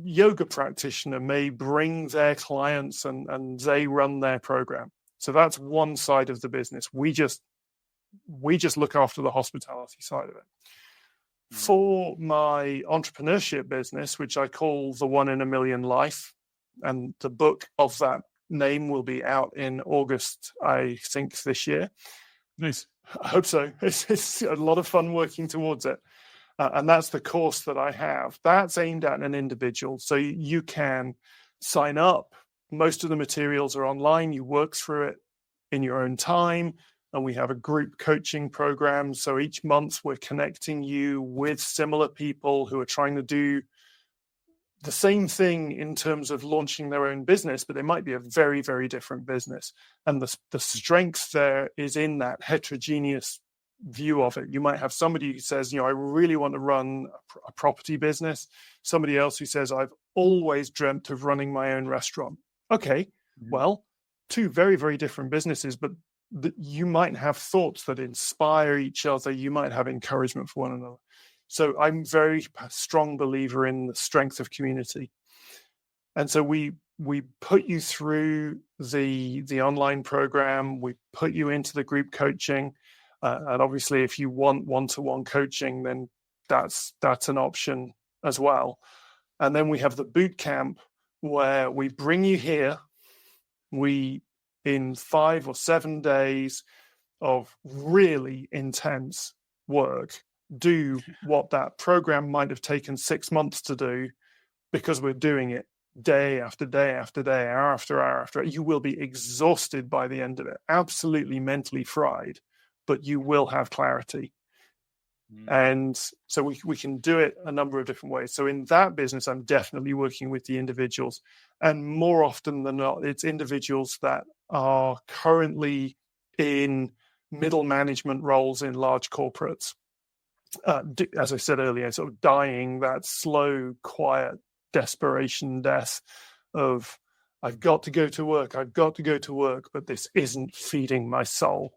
yoga practitioner may bring their clients and they run their program. So that's one side of the business. We just look after the hospitality side of it. For my entrepreneurship business, which I call the 1 in a Million Life, and the book of that name will be out in August, I think, this year. Nice. I hope so. It's a lot of fun working towards it. And that's the course that I have. That's aimed at an individual. So you can sign up. Most of the materials are online. You work through it in your own time. And we have a group coaching program. So each month we're connecting you with similar people who are trying to do the same thing in terms of launching their own business, but they might be a very, very different business. And the strength there is in that heterogeneous view of it. You might have somebody who says, I really want to run a property business. Somebody else who says, I've always dreamt of running my own restaurant. Okay, well, two very, very different businesses, but you might have thoughts that inspire each other. You might have encouragement for one another. So I'm very strong believer in the strength of community. And so we put you through the online program. We put you into the group coaching. And obviously, if you want one-to-one coaching, then that's an option as well. And then we have the boot camp, where we bring you here. We, in 5 or 7 days of really intense work, do what that program might have taken 6 months to do, because we're doing it day after day after day, hour after hour after hour. You will be exhausted by the end of it, absolutely mentally fried, but you will have clarity. And so we can do it a number of different ways. So in that business, I'm definitely working with the individuals. And more often than not, it's individuals that are currently in middle management roles in large corporates. As I said earlier, sort of dying that slow, quiet desperation death of, I've got to go to work, but this isn't feeding my soul.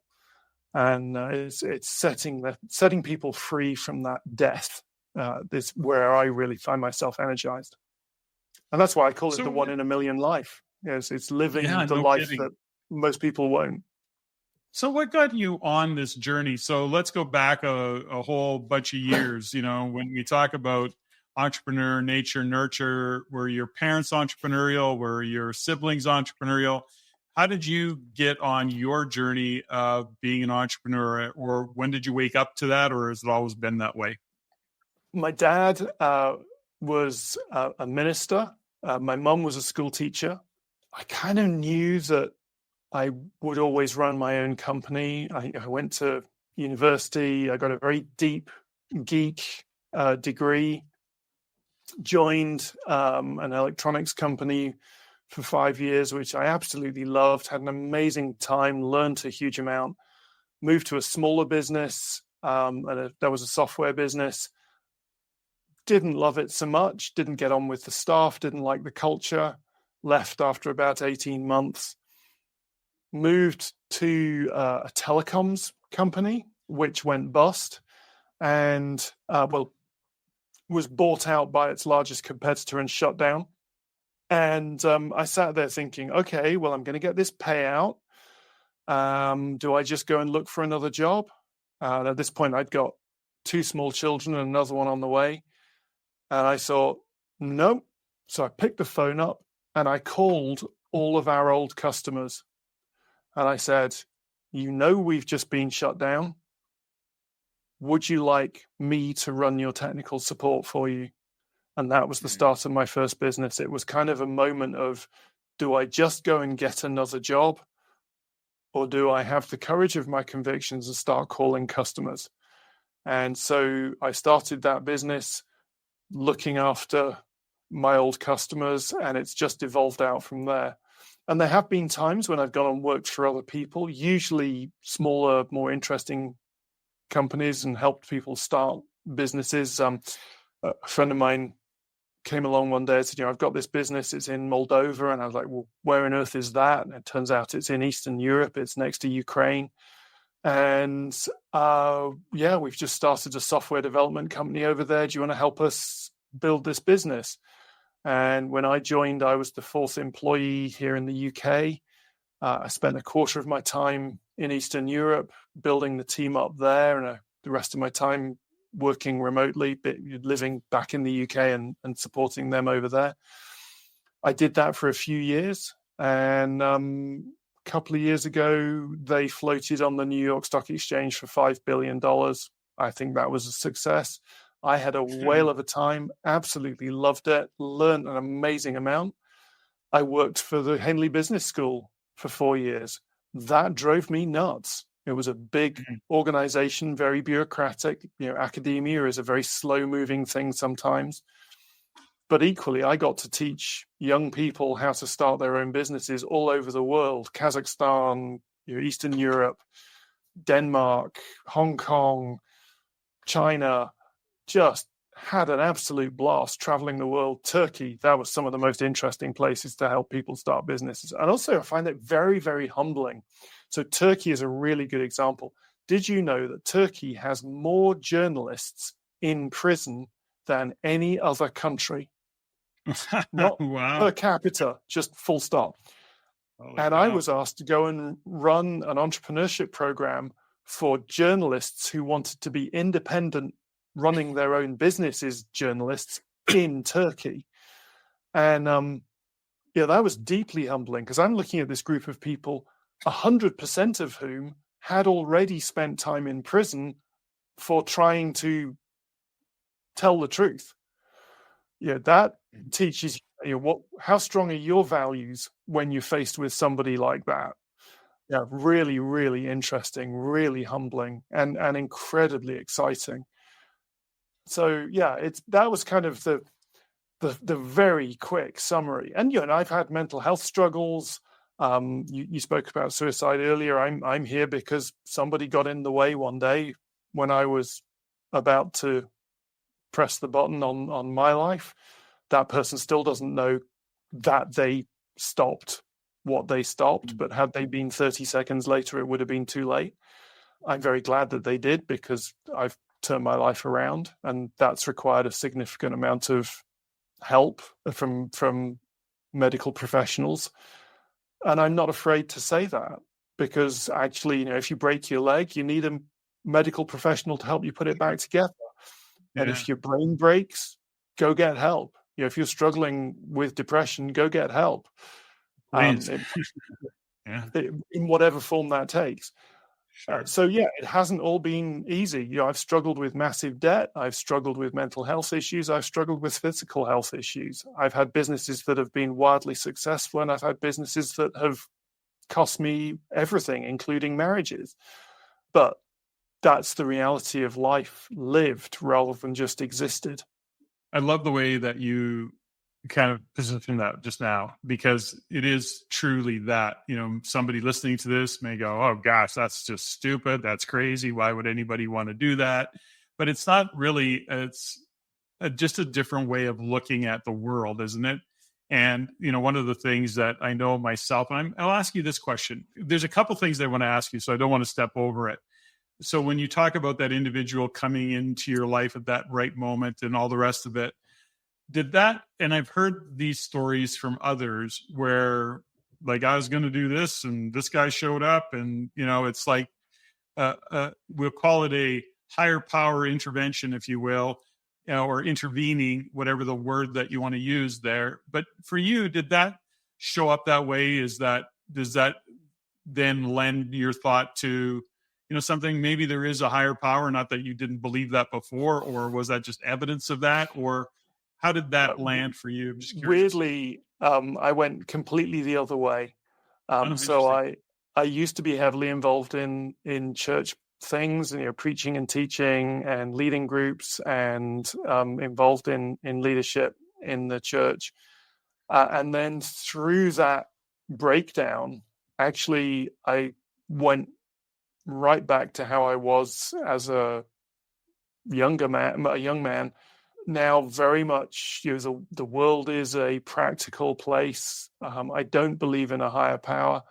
And it's setting people free from that death. This where I really find myself energized, and that's why I call it the 1 in a million life. Yes, it's living the life that most people won't. So what got you on this journey? So let's go back a whole bunch of years. When we talk about entrepreneur, nature, nurture, were your parents entrepreneurial? Were your siblings entrepreneurial? How did you get on your journey of being an entrepreneur, or when did you wake up to that, or has it always been that way? My dad was a minister. My mum was a school teacher. I kind of knew that I would always run my own company. I went to university. I got a very deep geek degree, joined an electronics company for 5 years, which I absolutely loved, had an amazing time, learned a huge amount, moved to a smaller business, that was a software business. Didn't love it so much, didn't get on with the staff, didn't like the culture, left after about 18 months, moved to a telecoms company, which went bust, and was bought out by its largest competitor and shut down. And I sat there thinking, okay, well, I'm going to get this payout. Do I just go and look for another job? At this point, I'd got 2 small children and another one on the way. And I thought, no. So I picked the phone up and I called all of our old customers. And I said, we've just been shut down. Would you like me to run your technical support for you? And that was the start of my first business. It was kind of a moment of, do I just go and get another job? Or do I have the courage of my convictions and start calling customers? And so I started that business looking after my old customers, and it's just evolved out from there. And there have been times when I've gone and worked for other people, usually smaller, more interesting companies, and helped people start businesses. A friend of mine came along one day and said, I've got this business, it's in Moldova. And I was like, well, where on earth is that? And it turns out it's in Eastern Europe, it's next to Ukraine. And we've just started a software development company over there. Do you want to help us build this business? And when I joined, I was the 4th employee here in the UK. I spent a quarter of my time in Eastern Europe building the team up there, and the rest of my time working remotely, but living back in the UK and supporting them over there. I did that for a few years, and a couple of years ago, they floated on the New York Stock Exchange for $5 billion. I think that was a success. I had a whale of a time, absolutely loved it, learned an amazing amount. I worked for the Henley Business School for 4 years. That drove me nuts. It was a big organization, very bureaucratic. Academia is a very slow-moving thing sometimes. But equally, I got to teach young people how to start their own businesses all over the world. Kazakhstan, Eastern Europe, Denmark, Hong Kong, China. Just had an absolute blast traveling the world. Turkey, that was some of the most interesting places to help people start businesses. And also, I find it very, very humbling. So Turkey is a really good example. Did you know that Turkey has more journalists in prison than any other country? Not per capita, just full stop. And I was asked to go and run an entrepreneurship program for journalists who wanted to be independent running their own businesses journalists in Turkey. And that was deeply humbling, because I'm looking at this group of people, 100% of whom had already spent time in prison for trying to tell the truth. That teaches you how strong are your values when you're faced with somebody like that. Yeah, really, really interesting, really humbling, and incredibly exciting. So that was kind of the very quick summary. And and I've had mental health struggles. You spoke about suicide earlier. I'm here because somebody got in the way one day when I was about to press the button on my life. That person still doesn't know that they stopped what they stopped, but had they been 30 seconds later, it would have been too late. I'm very glad that they did, because I've turned my life around, and that's required a significant amount of help from medical professionals. And I'm not afraid to say that, because actually, if you break your leg, you need a medical professional to help you put it back together. And if your brain breaks, go get help. If you're struggling with depression, go get help. In whatever form that takes. Sure. It hasn't all been easy. I've struggled with massive debt. I've struggled with mental health issues. I've struggled with physical health issues. I've had businesses that have been wildly successful, and I've had businesses that have cost me everything, including marriages. But that's the reality of life lived rather than just existed. I love the way that you kind of position that just now, because it is truly that. Somebody listening to this may go, oh gosh, that's just stupid, that's crazy, why would anybody want to do that? But it's not really. It's just a different way of looking at the world, isn't it? And one of the things that I know myself, and I'll ask you this question. There's a couple things that I want to ask you, so I don't want to step over it. So when you talk about that individual coming into your life at that right moment and all the rest of it, did that, and I've heard these stories from others where, like, I was going to do this and this guy showed up, and it's like we'll call it a higher power intervention, if you will, or intervening, whatever the word that you want to use there. But for you, did that show up that way? Does that then lend your thought to something, maybe there is a higher power, not that you didn't believe that before, or was that just evidence of that, or how did that land for you? I'm just curious. Weirdly, I went completely the other way. So I used to be heavily involved in church things, preaching and teaching and leading groups, and involved in leadership in the church. And then through that breakdown, actually, I went right back to how I was as a young man. Now, very much, the world is a practical place. I don't believe in a higher power.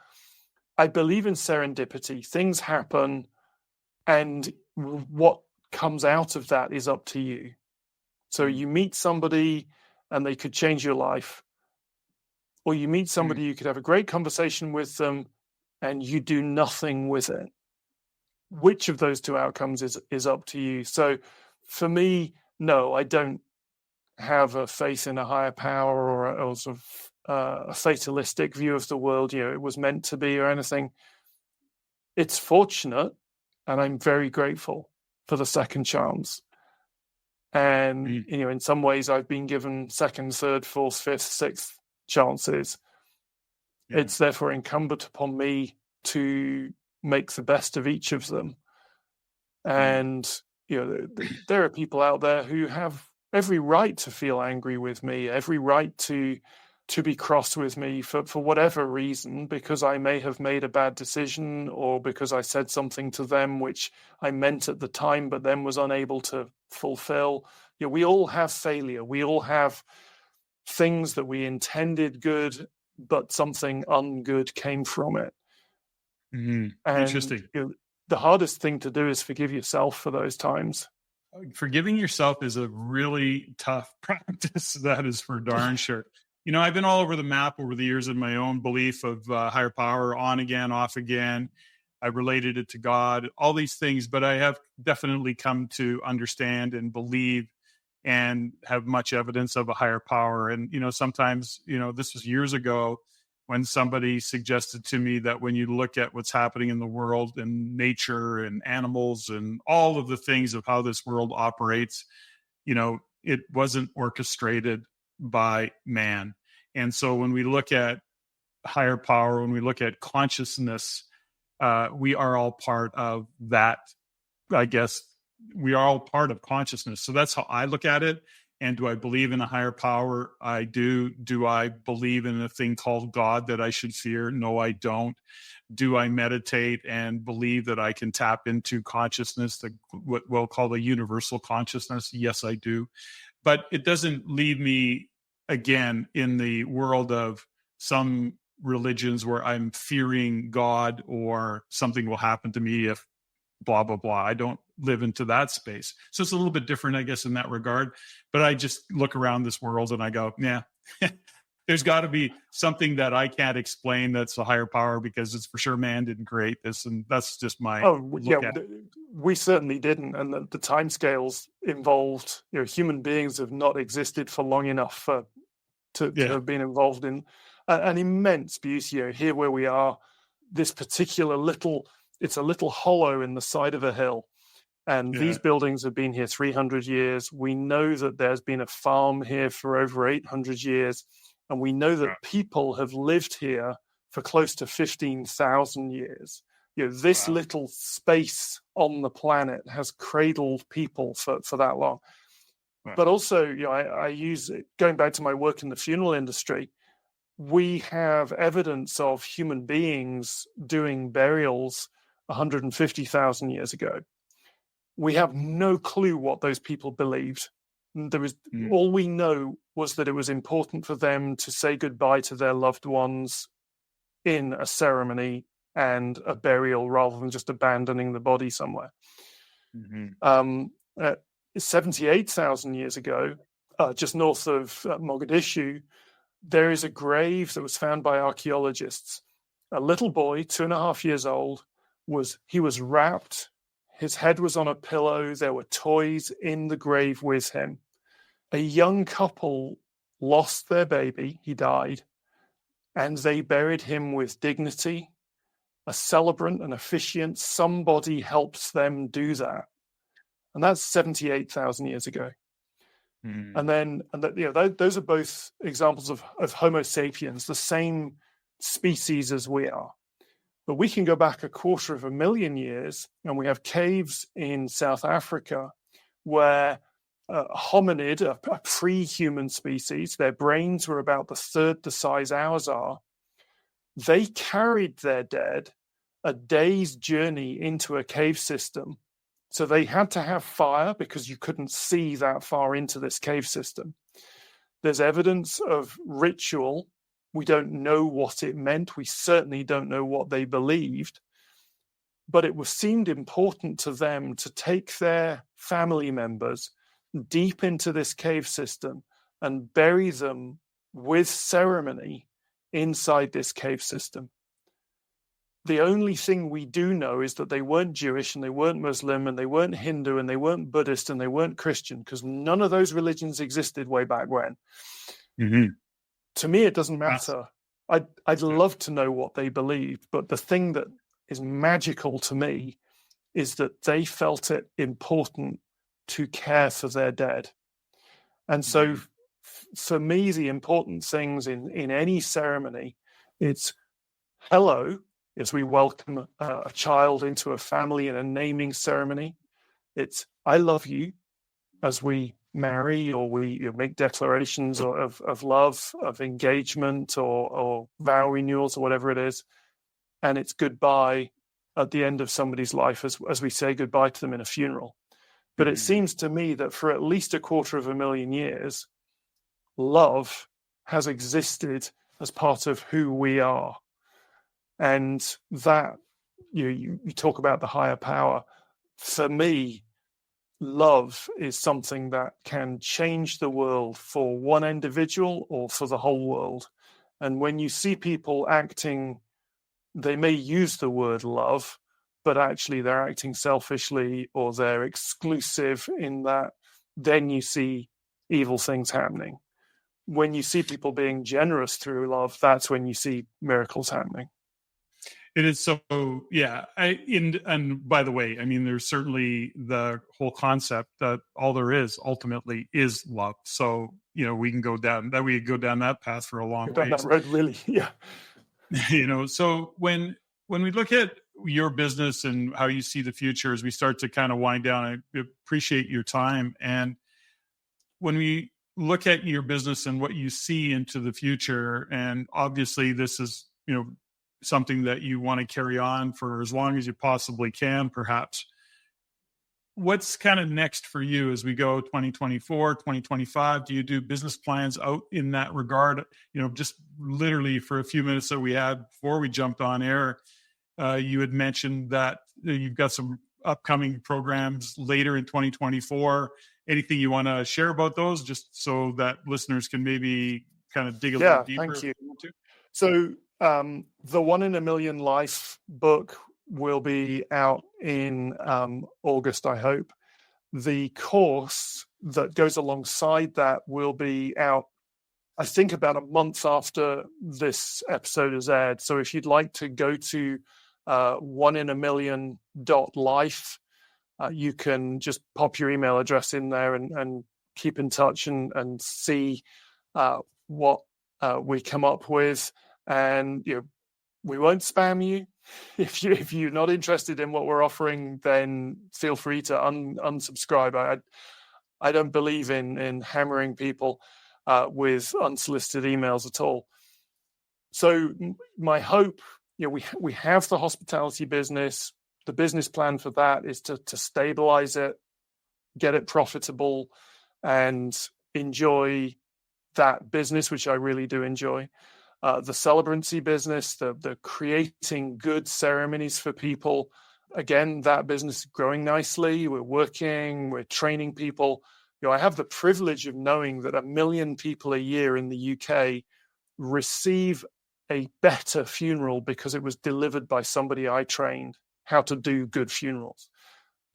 I believe in serendipity. Things happen, and what comes out of that is up to you. So you meet somebody, and they could change your life, or you meet somebody, you could have a great conversation with them, and you do nothing with it. Which of those two outcomes is up to you? So, for me, no, I don't have a faith in a higher power or sort of a fatalistic view of the world. It was meant to be or anything. It's fortunate, and I'm very grateful for the second chance. And in some ways, I've been given second, third, fourth, fifth, sixth chances. Yeah. It's therefore incumbent upon me to make the best of each of them. And there are people out there who have every right to feel angry with me, every right to be cross with me for whatever reason, because I may have made a bad decision, or because I said something to them which I meant at the time but then was unable to fulfill. We all have failure. We all have things that we intended good, but something ungood came from it. And interesting. The hardest thing to do is forgive yourself for those times. Forgiving yourself is a really tough practice. That is for darn sure. I've been all over the map over the years in my own belief of higher power, on again, off again. I related it to God, all these things, but I have definitely come to understand and believe and have much evidence of a higher power. And, sometimes, this was years ago when somebody suggested to me that when you look at what's happening in the world and nature and animals and all of the things of how this world operates, it wasn't orchestrated by man. And so when we look at higher power, when we look at consciousness, we are all part of that. I guess we are all part of consciousness. So that's how I look at it. And do I believe in a higher power? I do. Do I believe in a thing called God that I should fear? No, I don't. Do I meditate and believe that I can tap into consciousness, what we'll call the universal consciousness? Yes, I do. But it doesn't leave me, again, in the world of some religions where I'm fearing God or something will happen to me if blah, blah, blah. I don't live into that space. So it's a little bit different, I guess, in that regard. But I just look around this world and I go, yeah, there's got to be something that I can't explain that's a higher power, because it's for sure man didn't create this. And that's just my look at it. We certainly didn't. And the timescales involved, human beings have not existed for long enough to have been involved in an immense beauty. Here where we are, this particular it's a little hollow in the side of a hill. And these buildings have been here 300 years. We know that there's been a farm here for over 800 years. And we know that people have lived here for close to 15,000 years. This little space on the planet has cradled people for that long. Wow. But also, I use it, going back to my work in the funeral industry, we have evidence of human beings doing burials 150,000 years ago. We have no clue what those people believed. All we know was that it was important for them to say goodbye to their loved ones in a ceremony and a burial, rather than just abandoning the body somewhere. 78,000 years ago, just north of Mogadishu, there is a grave that was found by archaeologists. A little boy, 2.5 years old, was wrapped. His head was on a pillow. There were toys in the grave with him. A young couple lost their baby. He died. And they buried him with dignity. A celebrant, an officiant, somebody helps them do that. And that's 78,000 years ago. And those are both examples of Homo sapiens, the same species as we are. But we can go back 250,000 years, and we have caves in South Africa where a hominid, a pre-human species, their brains were about the third the size ours are. They carried their dead a day's journey into a cave system. So they had to have fire because you couldn't see that far into this cave system. There's evidence of ritual. We don't know what it meant. We certainly don't know what they believed. But it seemed important to them to take their family members deep into this cave system and bury them with ceremony inside this cave system. The only thing we do know is that they weren't Jewish and they weren't Muslim and they weren't Hindu and they weren't Buddhist and they weren't Christian, because none of those religions existed way back when. To me, it doesn't matter. I'd love to know what they believed, but the thing that is magical to me is that they felt it important to care for their dead. And so for me, the important things in any ceremony, it's hello, as we welcome a child into a family in a naming ceremony. It's I love you, as we marry or we make declarations of love, of engagement or vow renewals or whatever it is. And it's goodbye at the end of somebody's life as we say goodbye to them in a funeral. But it seems to me that for at least 250,000 years, love has existed as part of who we are. And that, you talk about the higher power. For me, love is something that can change the world for one individual or for the whole world. And when you see people acting, they may use the word love, but actually they're acting selfishly or they're exclusive in that, then you see evil things happening. When you see people being generous through love, that's when you see miracles happening. It is so, yeah. And by the way, I mean, there's certainly the whole concept that all there is ultimately is love. So, we can go down that path for a long Down way. that road, really, yeah. So when we look at your business and how you see the future as we start to kind of wind down, I appreciate your time. And when we look at your business and what you see into the future, and obviously this is, something that you want to carry on for as long as you possibly can, perhaps. What's kind of next for you as we go 2024, 2025? Do you do business plans out in that regard? Just literally for a few minutes that we had before we jumped on air, you had mentioned that you've got some upcoming programs later in 2024. Anything you want to share about those, just so that listeners can maybe kind of dig a little deeper? Thank you. So the 1 in a Million Life book will be out in August, I hope. The course that goes alongside that will be out, I think, about a month after this episode is aired. So if you'd like to go to 1inamillion.life, you can just pop your email address in there and keep in touch and see what we come up with. And we won't spam you. If you're not interested in what we're offering, then feel free to unsubscribe. I don't believe in hammering people with unsolicited emails at all. So my hope, we have the hospitality business. The business plan for that is to stabilize it, get it profitable, and enjoy that business, which I really do enjoy. The celebrancy business, the creating good ceremonies for people. Again, that business is growing nicely. We're training people. I have the privilege of knowing that 1 million people a year in the UK receive a better funeral because it was delivered by somebody I trained how to do good funerals.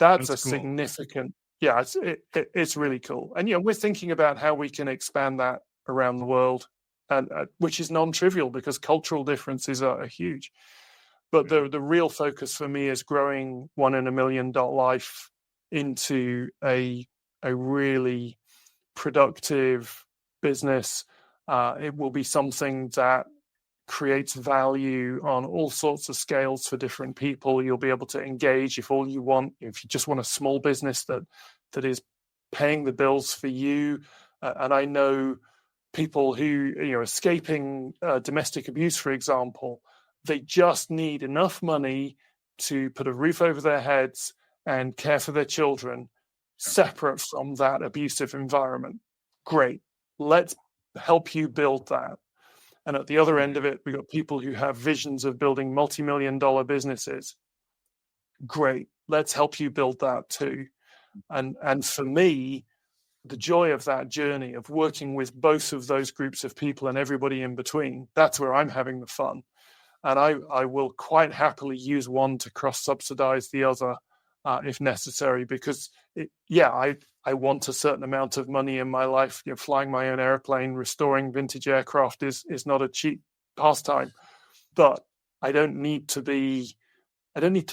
That's a cool. Significant, it's really cool. And we're thinking about how we can expand that around the world. And which is non-trivial because cultural differences are huge. But the real focus for me is growing 1 in a Million.life into a really productive business. It will be something that creates value on all sorts of scales for different people. You'll be able to engage if you just want a small business that is paying the bills for you. And I know people who escaping domestic abuse, for example, they just need enough money to put a roof over their heads and care for their children, separate from that abusive environment. Great. Let's help you build that. And at the other end of it, we've got people who have visions of building multi-million-dollar businesses. Great. Let's help you build that too. And for me, the joy of that journey of working with both of those groups of people and everybody in between, that's where I'm having the fun. And I will quite happily use one to cross-subsidize the other if necessary, because I want a certain amount of money in my life. Flying my own airplane, restoring vintage aircraft is not a cheap pastime, but I don't need to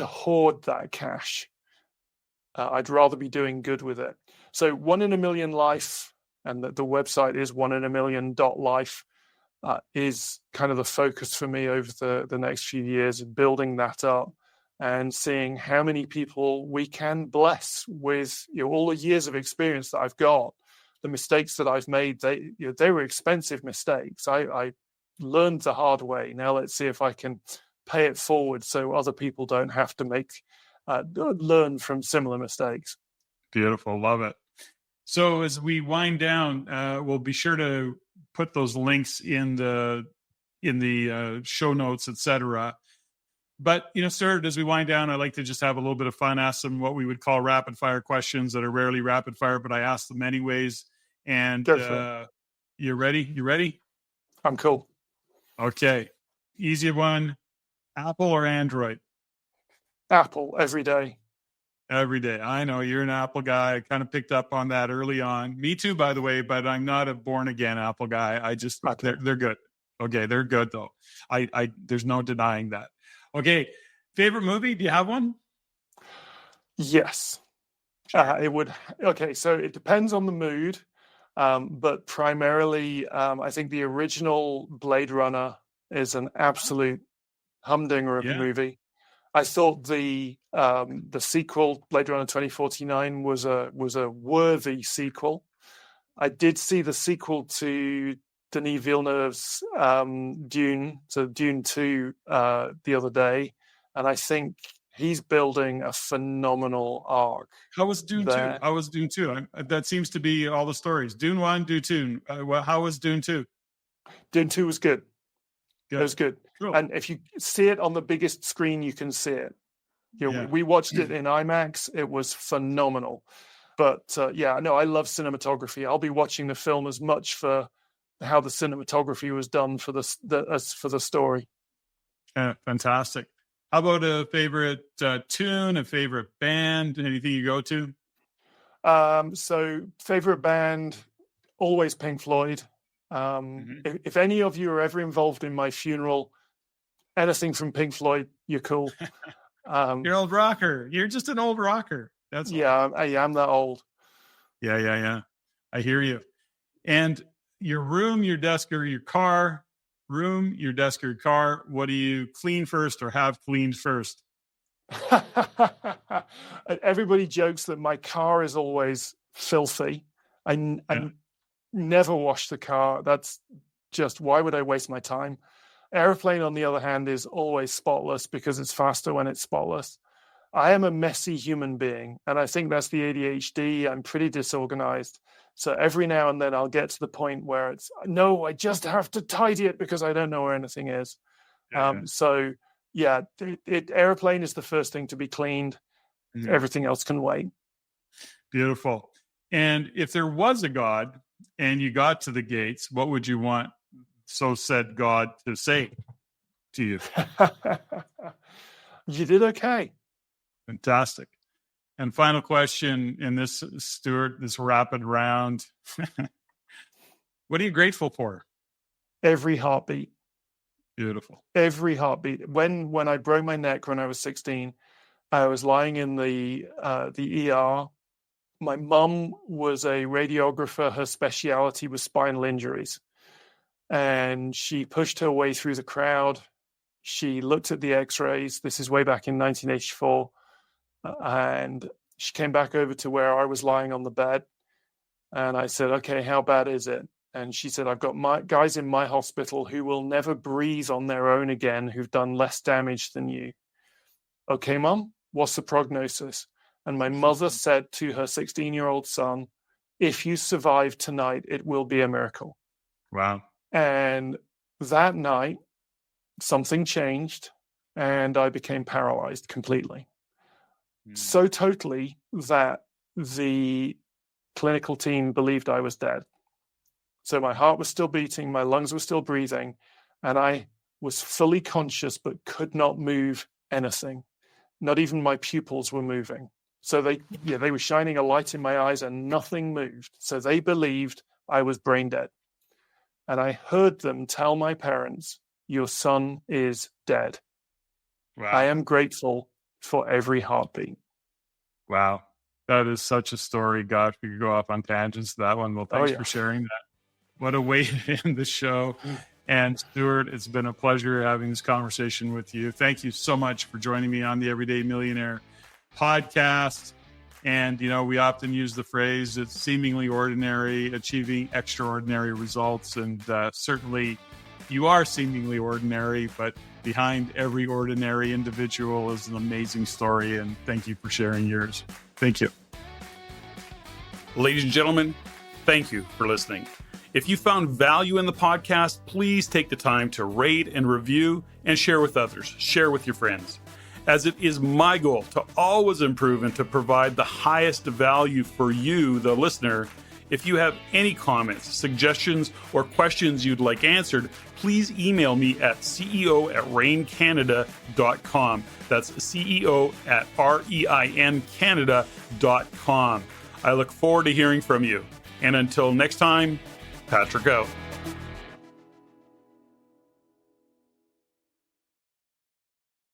hoard that cash. I'd rather be doing good with it. So 1 in a Million Life, and the website is 1inamillion.life, is kind of the focus for me over the next few years of building that up and seeing how many people we can bless with all the years of experience that I've got. The mistakes that I've made, they were expensive mistakes. I learned the hard way. Now let's see if I can pay it forward so other people don't have to learn from similar mistakes. Beautiful. Love it. So as we wind down, we'll be sure to put those links in the show notes, etc. But, Stuart, as we wind down, I like to just have a little bit of fun, ask them what we would call rapid fire questions that are rarely rapid fire, but I ask them anyways. And you ready? You ready? I'm cool. Okay. Easy one. Apple or Android? Apple every day. Every day. I know you're an Apple guy. I kind of picked up on that early on. Me too, by the way, but I'm not a born again Apple guy. I just, they're good. Okay. They're good though. There's no denying that. Okay. Favorite movie? Do you have one? Yes. So it depends on the mood. But primarily, I think the original Blade Runner is an absolute humdinger of a movie. I thought the sequel, Blade Runner 2049, was a worthy sequel. I did see the sequel to Denis Villeneuve's Dune, so Dune 2, the other day, and I think he's building a phenomenal arc. How was Dune 2? How was Dune 2? That seems to be all the stories. Dune 1, Dune 2. How was Dune 2? Dune 2 was good. It was good. Cool. And if you see it on the biggest screen, you can see it. We watched it in IMAX. It was phenomenal. But I love cinematography. I'll be watching the film as much for how the cinematography was done as for the story. Fantastic. How about a favorite tune, a favorite band, anything you go to? So favorite band, always Pink Floyd. If any of you are ever involved in my funeral, anything from Pink Floyd, you're cool. You're an old rocker. You're just an old rocker. I am that old. Yeah. I hear you. And your room, your desk, or your car. Room, your desk, or your car. What do you clean first or have cleaned first? Everybody jokes that my car is always filthy. I never wash the car. That's just, why would I waste my time? Airplane, on the other hand, is always spotless because it's faster when it's spotless. I am a messy human being, and I think that's the ADHD. I'm pretty disorganized. So every now and then I'll get to the point where it's, no, I just have to tidy it because I don't know where anything is. Airplane is the first thing to be cleaned. Everything else can wait. Beautiful. And if there was a God and you got to the gates, what would you want, so said God, to say to you? You did okay. Fantastic. And final question in this, Stuart, this rapid round. What are you grateful for? Every heartbeat. Beautiful. Every heartbeat. When I broke my neck when I was 16, I was lying in the ER. My mum was a radiographer. Her specialty was spinal injuries. And she pushed her way through the crowd. She looked at the x-rays. This is way back in 1984. And she came back over to where I was lying on the bed. And I said, okay, how bad is it? And she said, I've got my guys in my hospital who will never breathe on their own again, who've done less damage than you. Okay, Mum, what's the prognosis? And my mother said to her 16-year-old son, if you survive tonight, it will be a miracle. Wow. And that night, something changed and I became paralyzed completely. So totally that the clinical team believed I was dead. So my heart was still beating, my lungs were still breathing, and I was fully conscious but could not move anything. Not even my pupils were moving. So they were shining a light in my eyes and nothing moved. So they believed I was brain dead. And I heard them tell my parents, your son is dead. Wow. I am grateful for every heartbeat. Wow. That is such a story. Gosh, we could go off on tangents to that one. Well, thanks for sharing that. What a way to end the show. And Stuart, it's been a pleasure having this conversation with you. Thank you so much for joining me on the Everyday Millionaire podcast. And, we often use the phrase, it's seemingly ordinary, achieving extraordinary results. And certainly you are seemingly ordinary, but behind every ordinary individual is an amazing story. And thank you for sharing yours. Thank you. Ladies and gentlemen, thank you for listening. If you found value in the podcast, please take the time to rate and review and share with others. Share with your friends. As it is my goal to always improve and to provide the highest value for you, the listener, If you have any comments, suggestions, or questions you'd like answered, please email me at ceo@reincanada.com. That's ceo@reincanada.com. I look forward to hearing from you. And until next time, Patrick out.